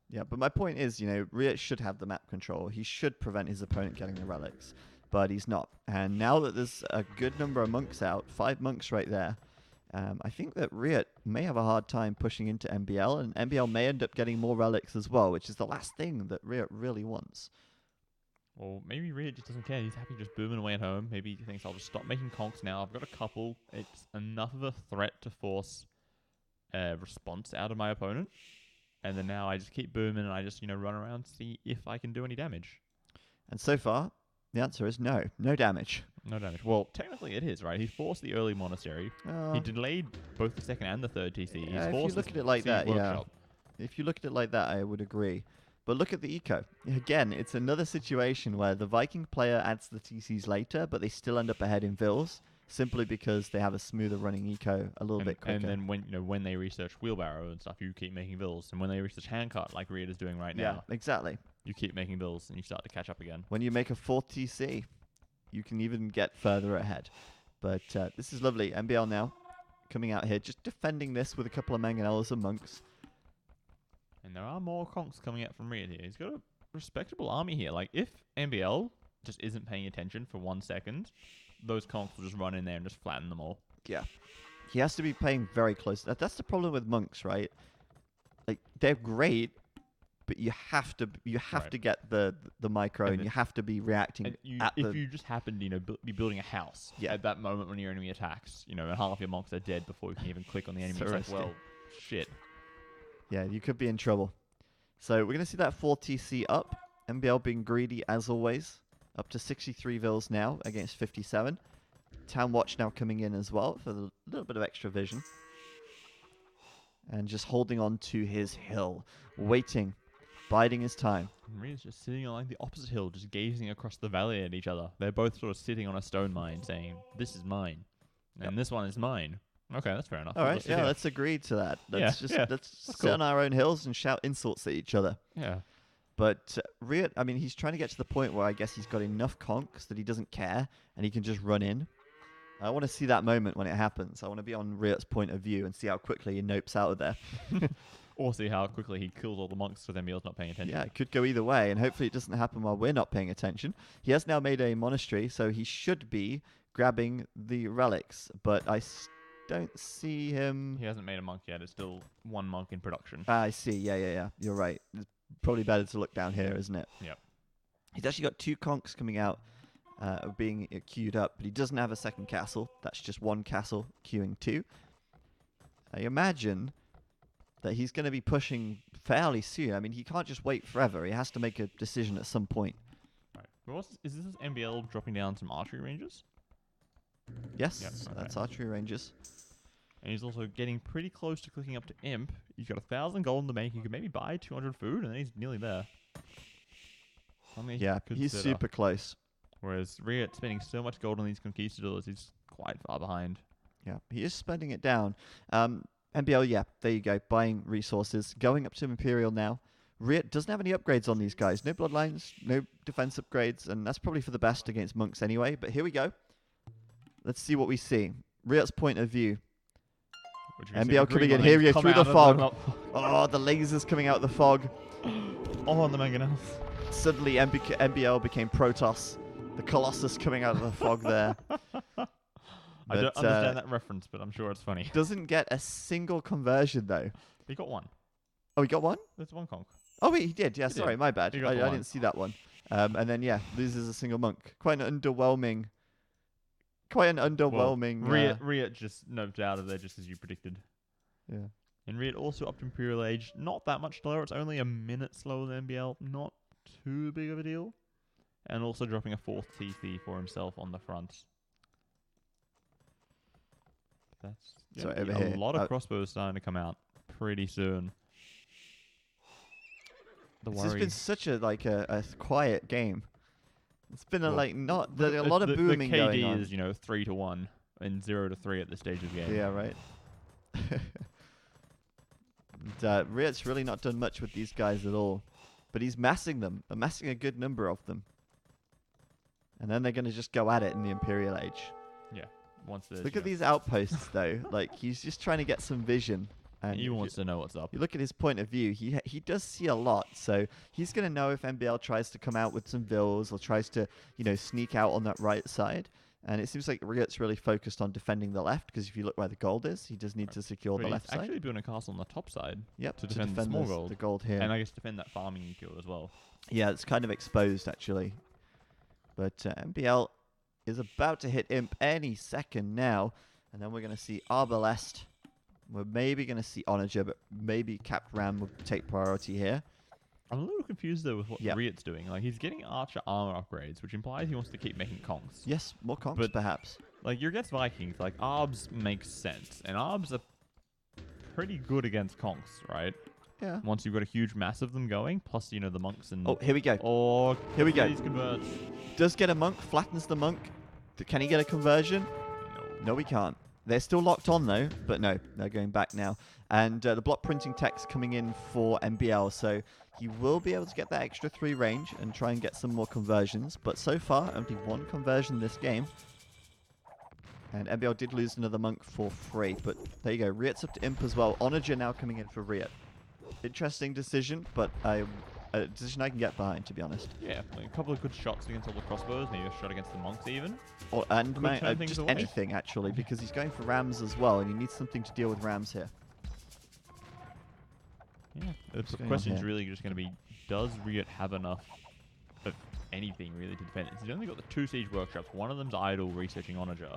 Yeah, but my point is, Riut should have the map control. He should prevent his opponent getting the relics, but he's not. And now that there's a good number of monks out, 5 monks right there, I think that Riut may have a hard time pushing into MBL, and MBL may end up getting more relics as well, which is the last thing that Riut really wants. Well, maybe Riut just doesn't care. He's happy just booming away at home. Maybe he thinks, I'll just stop making conks now. I've got a couple. It's enough of a threat to force a response out of my opponent. And then now I just keep booming and I just, run around, see if I can do any damage. And so far, the answer is no. No damage. No damage. Well, technically it is, right? He forced the early monastery. He delayed both the second and the third TC. If you look at it like that, If you look at it like that, I would agree. But look at the eco. Again, it's another situation where the Viking player adds the TCs later, but they still end up ahead in vills, simply because they have a smoother running eco a little bit quicker. And then when they research wheelbarrow and stuff, you keep making vills. And when they research handcart, like Riut is doing right now, exactly. You keep making vills and you start to catch up again. When you make a 4th TC, you can even get further ahead. But this is lovely. MBL now coming out here, just defending this with a couple of mangonels and monks. And there are more conks coming out from Riut here. He's got a respectable army here. Like, if MBL just isn't paying attention for 1 second, those conks will just run in there and just flatten them all. Yeah. He has to be playing very close. That's the problem with monks, right? Like, they're great, but you have to get the micro, and you have to be reacting. If you just happen to be building a house at that moment when your enemy attacks, and half your monks are dead before you can even click on the enemy. It's like, well, shit. Yeah, you could be in trouble. So we're going to see that 4 TC up. MBL being greedy as always. Up to 63 vills now against 57. Town Watch now coming in as well for a little bit of extra vision. And just holding on to his hill. Waiting. Biding his time. Riut's just sitting on like the opposite hill, just gazing across the valley at each other. They're both sort of sitting on a stone mine saying, this is mine. And this one is mine. Okay, that's fair enough. All right, let's agree to that. Let's sit on our own hills and shout insults at each other. Yeah. But Riut, I mean, he's trying to get to the point where I guess he's got enough conks that he doesn't care and he can just run in. I want to see that moment when it happens. I want to be on Riut's point of view and see how quickly he nopes out of there. Or see how quickly he kills all the monks because MBL's not paying attention. Yeah, it could go either way, and hopefully it doesn't happen while we're not paying attention. He has now made a monastery, so he should be grabbing the relics, but I don't see him. He hasn't made a monk yet. It's still 1 monk in production. I see. Yeah. You're right. It's probably better to look down here, isn't it? Yep. He's actually got 2 conks coming out, being queued up, but he doesn't have a second castle. That's just 1 castle queuing 2. I imagine that he's going to be pushing fairly soon. I mean, he can't just wait forever. He has to make a decision at some point. Right. Well, is this MBL dropping down some archery ranges? Yes, okay. That's archery ranges. And he's also getting pretty close to clicking up to Imp. He's got 1,000 gold in the bank. He could maybe buy 200 food, and then he's nearly there. He's super close. Whereas Riut spending so much gold on these conquistadors, he's quite far behind. Yeah, he is spending it down. MBL, there you go, buying resources, going up to Imperial now. Riut doesn't have any upgrades on these guys. No bloodlines, no defense upgrades, and that's probably for the best against monks anyway. But here we go. Let's see what we see. Riut's point of view. MBL coming in. Here we go, through the fog. Oh, the lasers coming out of the fog. Oh, on the mangonels. Suddenly, MBL became Protoss. The Colossus coming out of the fog there. I don't understand that reference, but I'm sure it's funny. Doesn't get a single conversion, though. He got 1. Oh, he got 1? There's 1 conk. Oh, wait, he did. Yeah, sorry, my bad. I 1. didn't see that one. And then, loses a single monk. Quite an underwhelming... Riut just noped out of there just as you predicted. Yeah. And Riut also upped Imperial Age. Not that much slower. It's only a minute slower than MBL. Not too big of a deal. And also dropping a 4th TC for himself on the front. That's over here. A lot of crossbows starting to come out pretty soon. This has been such a quiet game. It's been a, Well, like not there's a lot of booming the KD going on. is 3-1 and 0-3 at this stage of the game. Yeah, right. And, Riot's really not done much with these guys at all, but he's massing them, amassing a good number of them, and then they're gonna just go at it in the Imperial Age. Yeah. Look at these outposts though. Like he's just trying to get some vision. And he wants to know what's up. You look at his point of view. He does see a lot, so he's gonna know if MBL tries to come out with some vills or tries to sneak out on that right side. And it seems like Riot's really focused on defending the left, because if you look where the gold is, he does need to secure the left he's side. actually building a castle on the top side. Yep, to defend the small gold. the gold here. And I guess defend that farming eco as well. Yeah, it's kind of exposed actually. But MBL is about to hit Imp any second now, and then we're going to see Arbalest. We're maybe going to see Onager, but maybe Cap Ram will take priority here. I'm a little confused though with what Yep. Riot's doing. Like he's getting archer armor upgrades, which implies he wants to keep making conks. Yes, more conks But- perhaps. Like you're against Vikings, like Arbs makes sense, and Arbs are pretty good against conks, right? Yeah. Once you've got a huge mass of them going, plus the monks and Oh, here we go. or Here we go. These converts. Does get a monk, flattens the monk. Can he get a conversion? No. No, he can't. They're still locked on though, but no, they're going back now. And the block printing tech's coming in for MBL, so he will be able to get that extra 3 range and try and get some more conversions. But so far, only 1 conversion this game. And MBL did lose another monk for free, but there you go. Riot's up to Imp as well. Onager now coming in for Riot. Interesting decision, but a decision I can get behind, to be honest. Yeah, like a couple of good shots against all the crossbows, maybe a shot against the monks even. And Could turn things just away. anything, actually, because he's going for Rams as well, and he needs something to deal with Rams here. Yeah, the going on question is here? really just going to be, does Riot have enough of anything really to defend it? He's only got the 2 siege workshops. One of them's idle researching Onager.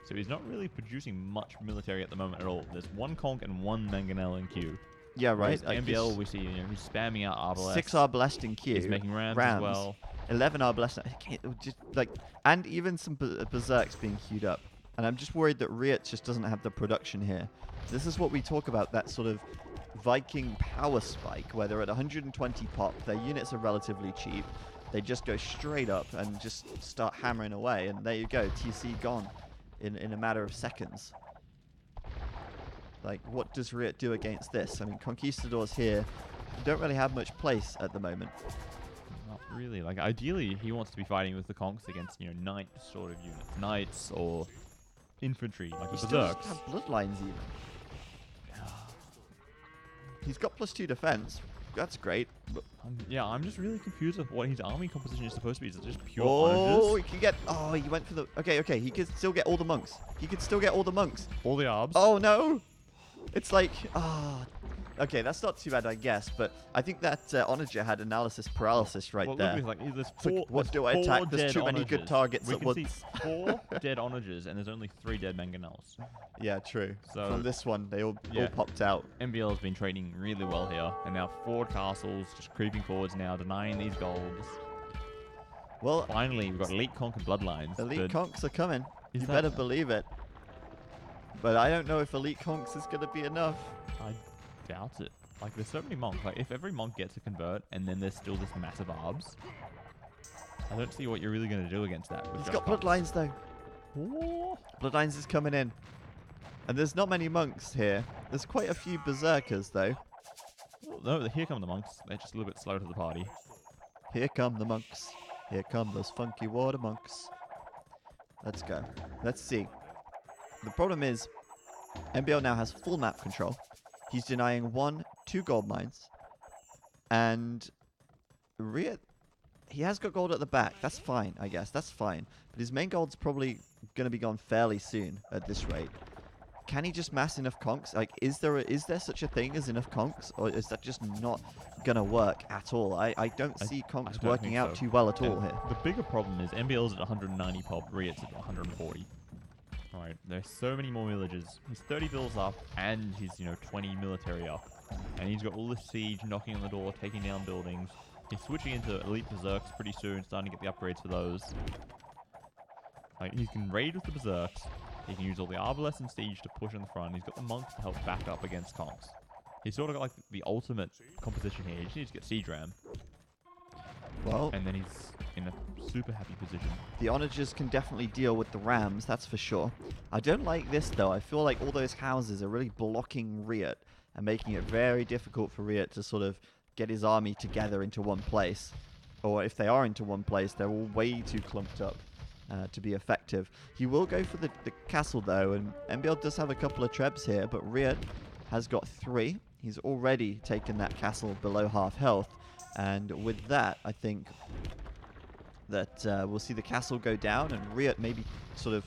So he's not really producing much military at the moment at all. There's 1 conk and 1 mangonel in queue. Yeah, right. Whereas MBL, we see he's spamming out Arbalest. 6 Arbalest in queue. He's making rams as well. 11 Arbalest. Just like, and even some Berserks being queued up. And I'm just worried that Riot just doesn't have the production here. This is what we talk about, that sort of Viking power spike, where they're at 120 pop. Their units are relatively cheap. They just go straight up and just start hammering away. And there you go, TC gone in a matter of seconds. Like, what does Riot do against this? I mean, Conquistadors here don't really have much place at the moment. Not really. Like, ideally, he wants to be fighting with the conks against, knight sort of units. Knights or infantry, like He the still doesn't berserks. have bloodlines even. He's got +2 defense. That's great. But Yeah, I'm just really confused with what his army composition is supposed to be. Is it just pure oh, onagers? he can get. Oh, he went for the. Okay. He could still get all the monks. He could still get all the monks. All the arbs? Oh no! It's like, okay, that's not too bad, I guess. But I think that Onager had analysis paralysis right well, there. Look, like, there's It's like, 4, what do I there's attack? 4 There's dead too many good onagers. targets We at can once. see 4 dead onagers, and there's only 3 dead mangonels. Yeah, true. So- From this one, they all Yeah. popped out. MBL has been trading really well here, and now 4 castles just creeping forwards now, denying these golds. Well, Finally, we've got Elite Conk and Bloodlines. Elite but Conks are coming. is You that- better believe it. But I don't know if Elite Conks is going to be enough. I doubt it. Like, there's so many monks. Like, if every monk gets a convert, and then there's still this massive arbs, I don't see what you're really going to do against that. With He's just got conks. Bloodlines, though. Oh. Bloodlines is coming in. And there's not many monks here. There's quite a few berserkers, though. Oh, no, here come the monks. They're just a little bit slow to the party. Here come the monks. Here come those funky water monks. Let's go. Let's see. The problem is, MBL now has full map control. He's denying 2 gold mines. And Riot, he has got gold at the back. That's fine, I guess. That's fine. But his main gold's probably going to be gone fairly soon at this rate. Can he just mass enough conks? Like, is there such a thing as enough conks? Or is that just not going to work at all? I don't see conks don't working think out so. too well at all And here. The bigger problem is MBL's at 190 pop, Riot's at 140. Alright, there's so many more villages. He's 30 villas up, and he's, 20 military up. And he's got all this siege knocking on the door, taking down buildings. He's switching into elite berserks pretty soon, starting to get the upgrades for those. Like, he can raid with the berserks. He can use all the arbalest and siege to push in the front. He's got the monks to help back up against conks. He's sort of got like the ultimate composition here. He just needs to get siege ram, Well, and then he's in a super happy position. The onagers can definitely deal with the rams, that's for sure. I don't like this though. I feel like all those houses are really blocking Riut and making it very difficult for Riut to sort of get his army together into one place. Or if they are into one place, they're all way too clumped up to be effective. He will go for the castle though, and MBL does have a couple of trebs here, but Riut has got 3. He's already taken that castle below half health, and with that, I think that we'll see the castle go down, and Riut maybe sort of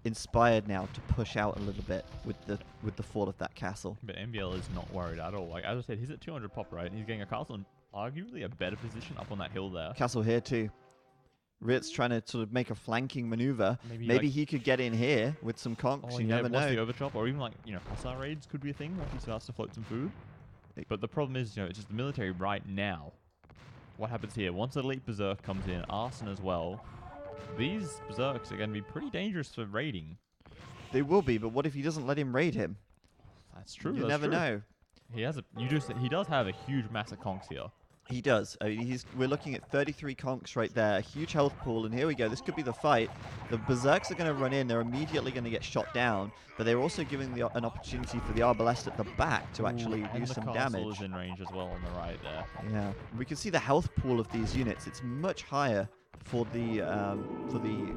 inspired now to push out a little bit with the fall of that castle. But MBL is not worried at all. Like as I said, he's at 200 pop, right? And he's getting a castle in arguably a better position up on that hill there. Castle here too. Riut's trying to sort of make a flanking maneuver. Maybe like, he could get in here with some conks. Oh, you never know. The overchop, or even like hussar raids could be a thing once he starts to float some food. But the problem is, it's just the military right now. What happens here? Once Elite Berserk comes in, Arson as well, these Berserks are going to be pretty dangerous for raiding. They will be, but what if he doesn't let him raid him? That's true. You never know. He does have a huge mass of conks here. He does. I mean, we're looking at 33 conks right there. A huge health pool, and here we go. This could be the fight. The Berserks are going to run in. They're immediately going to get shot down, but they're also giving an opportunity for the Arbalest at the back to actually do some damage. And the castle is in range as well on the right there. Yeah, we can see the health pool of these units. It's much higher for the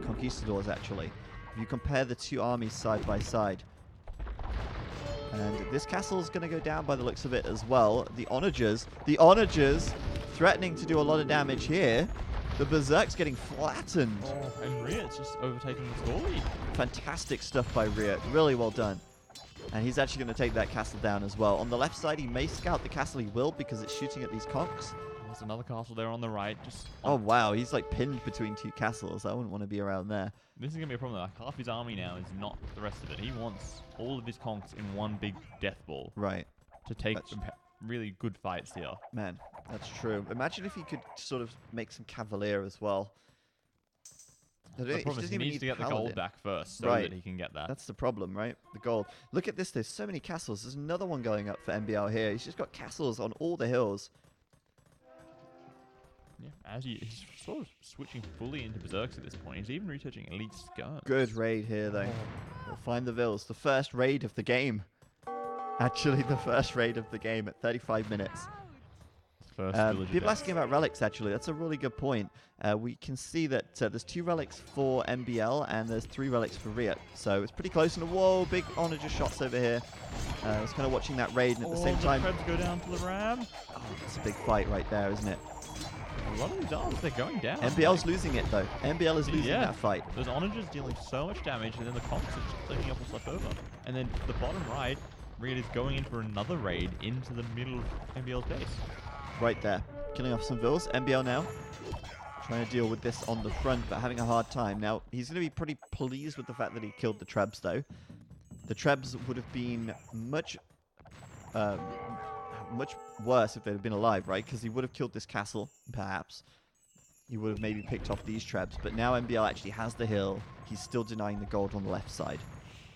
Conquistadors, actually. If you compare the two armies side by side. And this castle is going to go down by the looks of it as well. The onagers threatening to do a lot of damage here. The Berserk's getting flattened. Oh, and Riut's just overtaking the score lead. Fantastic stuff by Riut. Really well done. And he's actually going to take that castle down as well. On the left side, he may scout the castle. He will, because it's shooting at these conks. There's another castle there on the right. Oh, wow. He's like pinned between 2 castles. I wouldn't want to be around there. This is going to be a problem. Like, half his army now is not the rest of it. He wants all of his conks in one big death ball. Right. To take some really good fights here. Man, that's true. Imagine if he could sort of make some Cavalier as well. The problem is he needs to get the gold back first so that he can get that. That's the problem, right? The gold. Look at this. There's so many castles. There's another one going up for MBL here. He's just got castles on all the hills. Yeah, as he's sort of switching fully into Berserks at this point. He's even researching Elite Skirms. Good raid here, though. We'll find the Vills. The first raid of the game. Actually, the first raid of the game at 35 minutes. People asking about relics, actually. That's a really good point. We can see that there's 2 relics for MBL and there's 3 relics for Riut. So it's pretty close. And whoa, big onager shots over here. I was kind of watching that raid, and at the same time... the Krebs go down to the ram. Oh, that's a big fight right there, isn't it? A lot of these arms, they're going down. MBL's losing it, though. MBL is losing that fight. Those onagers dealing so much damage, and then the conks are just cleaning up what's left over. And then the bottom right, Riut is going in for another raid into the middle of MBL's base. Right there. Killing off some Vills. MBL now trying to deal with this on the front, but having a hard time. Now, he's going to be pretty pleased with the fact that he killed the Trebs, though. The Trebs would have been much worse if they'd have been alive, right? Because he would have killed this castle, perhaps. He would have maybe picked off these Trebs, but now MBL actually has the hill. He's still denying the gold on the left side.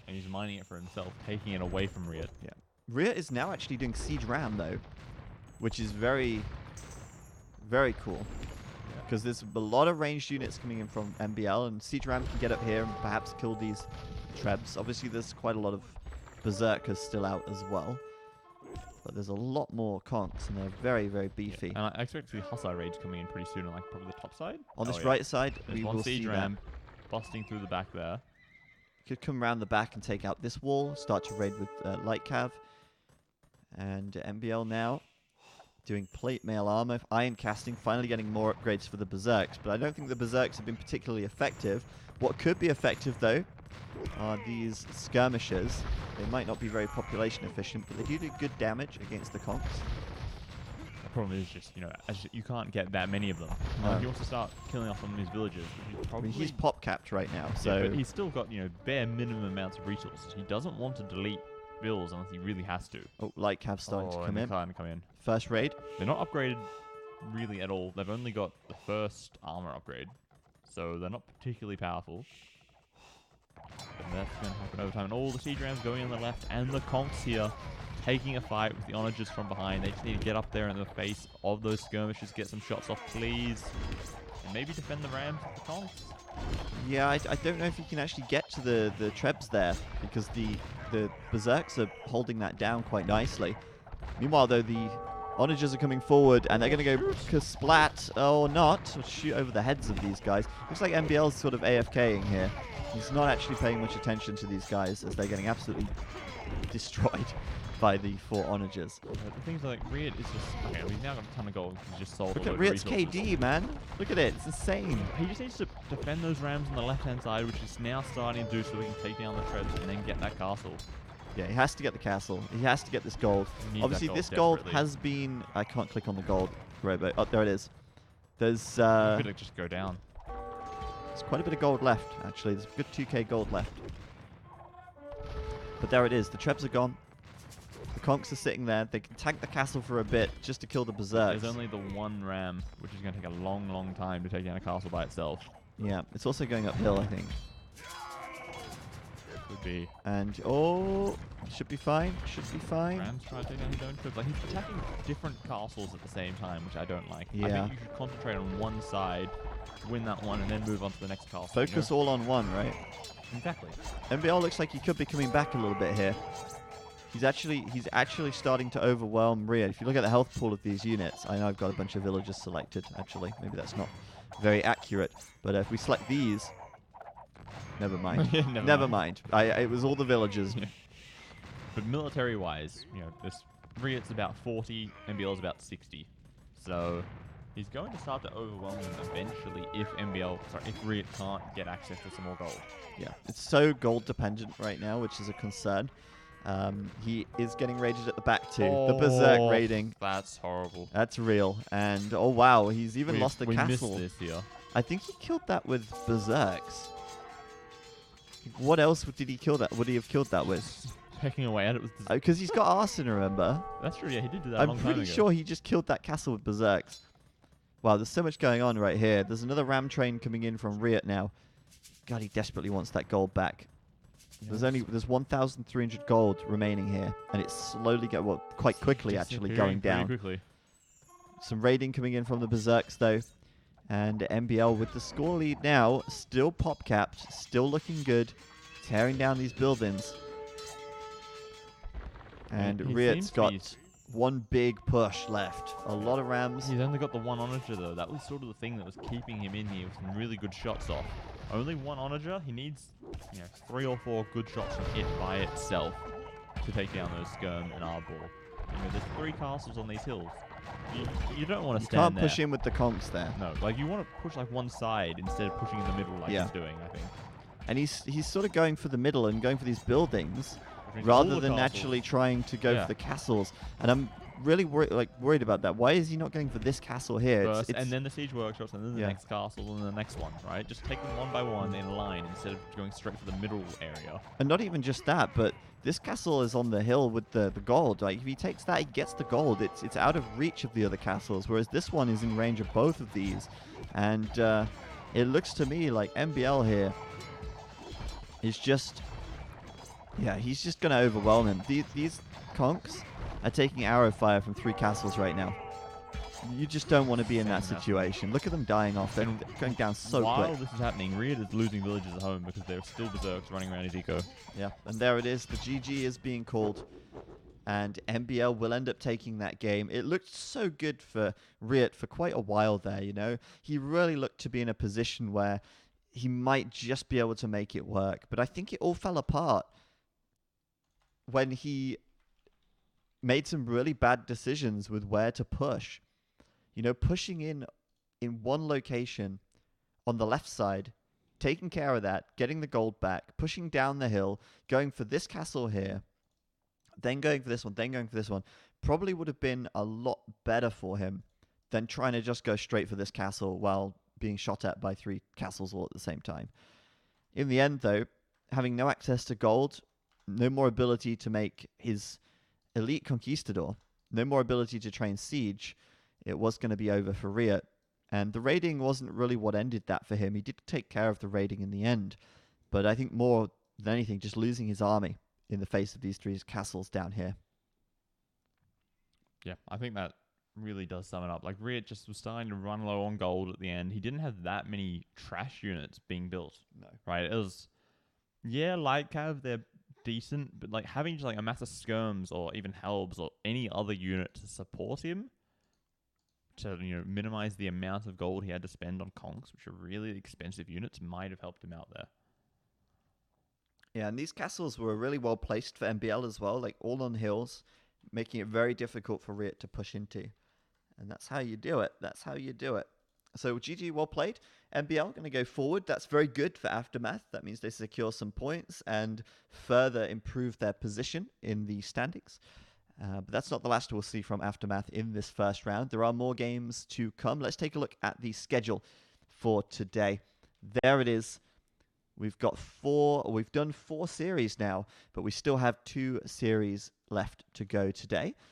And he's mining it for himself, taking it away from Riut. Yeah. Riut is now actually doing Siege Ram, though, which is very, very cool. Because there's a lot of ranged units coming in from MBL, and Siege Ram can get up here and perhaps kill these Trebs. Obviously, there's quite a lot of Berserkers still out as well. But there's a lot more conks, and they're very, very beefy. Yeah. And I expect to see Hussar raids coming in pretty soon on like probably the top side. On this right side, there's we one will Siege see Ram busting through the back there. Could come around the back and take out this wall, start to raid with Light Cav. And MBL now doing plate mail armor, iron casting, finally getting more upgrades for the Berserks. But I don't think the Berserks have been particularly effective. What could be effective, though, are these skirmishers. They might not be very population efficient, but they do good damage against the conks. The problem is just, you can't get that many of them. He wants to start killing off some of his villagers. I mean, he's pop capped right now, so... Yeah, but he's still got, bare minimum amounts of resources. He doesn't want to delete bills unless he really has to. Oh, Light Cav starting to come in. In. First raid. They're not upgraded really at all. They've only got the first armor upgrade, so they're not particularly powerful. But that's going to happen over time. And all the siege rams going on the left, and the conks here taking a fight with the onagers from behind. They just need to get up there in the face of those skirmishers, get some shots off, please. And maybe defend the Rams with the Conks. Yeah, I don't know if you can actually get to the Trebs there, because the Berserks are holding that down quite nicely. Meanwhile, though, the Onagers are coming forward, and they're going to go splat or not, or shoot over the heads of these guys. Looks like MBL's sort of AFKing here. He's not actually paying much attention to these guys, as they're getting absolutely destroyed by the 4 Onagers. The things like Riut is just... Okay, we've now got a ton of gold. He's just sold Look a at load of Riot's resources. KD, man. Look at it. It's insane. He just needs to defend those Rams on the left-hand side, which is now starting to do, so we can take down the Trebs and then get that castle. Yeah, he has to get the castle. He has to get this gold. He needs Obviously, that this gold gold desperately. has been... I can't click on the gold. Robo. Oh, there it is. There's We could just go down. there's quite a bit of gold left, actually. There's a good 2k gold left. But there it is. The Trebs are gone. The Conks are sitting there. They can tank the castle for a bit just to kill the Berserks. There's only the one Ram, which is going to take a long, long time to take down a castle by itself. Yeah, it's also going uphill, I think. Could be. And, oh, should be fine. Should be fine. Rams try to take down his own troops. Like, he's attacking different castles at the same time, which I don't like. I Yeah. think you should concentrate on one side, win that one, and then move on to the next castle. Focus all on one, right? Exactly. MBL looks like he could be coming back a little bit here. He's actually starting to overwhelm Riut. If you look at the health pool of these units, I know I've got a bunch of villagers selected, actually. Maybe that's not very accurate. But if we select these... Never mind. Never mind. It was all the villagers. Yeah. But military-wise, you know, this Riot's about 40, MBL's about 60. So he's going to start to overwhelm them eventually if Riot can't get access to some more gold. Yeah, it's so gold dependent right now, which is a concern. He is getting raided at the back too. The Berserk raiding. That's horrible. That's real. And oh wow, he's even lost the castle. We missed this here. I think he killed that with Berserks. What else did he kill that? Would he have killed that with? Pecking away at it with Because he's got arson, remember? That's true, yeah, he did do that a I'm long time pretty ago. sure he just killed that castle with Berserks. Wow, there's so much going on right here. There's another ram train coming in from Riut now. God, he desperately wants that gold back. Yes. There's 1,300 gold remaining here, and it's slowly quite quickly actually going down. Quickly. Some raiding coming in from the Berserks though, and MBL with the score lead now, still pop capped, still looking good, tearing down these buildings. And He Riot's seems to got be- one big push left. A lot of rams. He's only got the one onager though. That was sort of the thing that was keeping him in here with some really good shots off. Only one onager. He needs, 3 or 4 good shots from it by itself to take down those skirm and arbor. There's 3 castles on these hills. You don't want to You stand can't there. push in with the conks there. No, like you want to push like one side instead of pushing in the middle like Yeah. he's doing. I think. And he's sort of going for the middle and going for these buildings Which means all rather the than castles- actually trying to go Yeah. for the castles. And I'm really worried about that. Why is he not going for this castle here? First, and then the siege workshops, and then the Yeah. next castle, and the next one, right? Just take them one by one in a line instead of going straight for the middle area. And not even just that, but this castle is on the hill with the gold. Like, if he takes that, he gets the gold. It's out of reach of the other castles, whereas this one is in range of both of these. And it looks to me like MBL here is just... Yeah, he's just going to overwhelm him. These conks are taking arrow fire from 3 castles right now. You just don't want to be in that Fair enough. situation. Look at them dying off. They're going down so While quick. this is happening, Riut is losing villages at home because there are still berserks running around his eco. Yeah, and there it is. The GG is being called. And MBL will end up taking that game. It looked so good for Riut for quite a while there, He really looked to be in a position where he might just be able to make it work. But I think it all fell apart when he made some really bad decisions with where to push. Pushing in one location on the left side, taking care of that, getting the gold back, pushing down the hill, going for this castle here, then going for this one, then going for this one, probably would have been a lot better for him than trying to just go straight for this castle while being shot at by 3 castles all at the same time. In the end, though, having no access to gold, no more ability to make his elite conquistador, no more ability to train siege, it was going to be over for Riut. And the raiding wasn't really what ended that for him. He did take care of the raiding in the end. But I think more than anything, just losing his army in the face of these 3 castles down here. Yeah, I think that really does sum it up. Like Riot just was starting to run low on gold at the end. He didn't have that many trash units being built. No. Right? It was light cav, they're decent, but like having just like a massive skirms or even helbs or any other unit to support him to minimize the amount of gold he had to spend on conks, which are really expensive units, might have helped him out there. Yeah, and these castles were really well placed for MBL as well, like all on hills, making it very difficult for Riot to push into. And that's how you do it. That's how you do it. So GG, well played. MBL going to go forward. That's very good for Aftermath. That means they secure some points and further improve their position in the standings. But that's not the last we'll see from Aftermath in this first round. There are more games to come. Let's take a look at the schedule for today. There it is. We've done 4 series now, but we still have 2 series left to go today.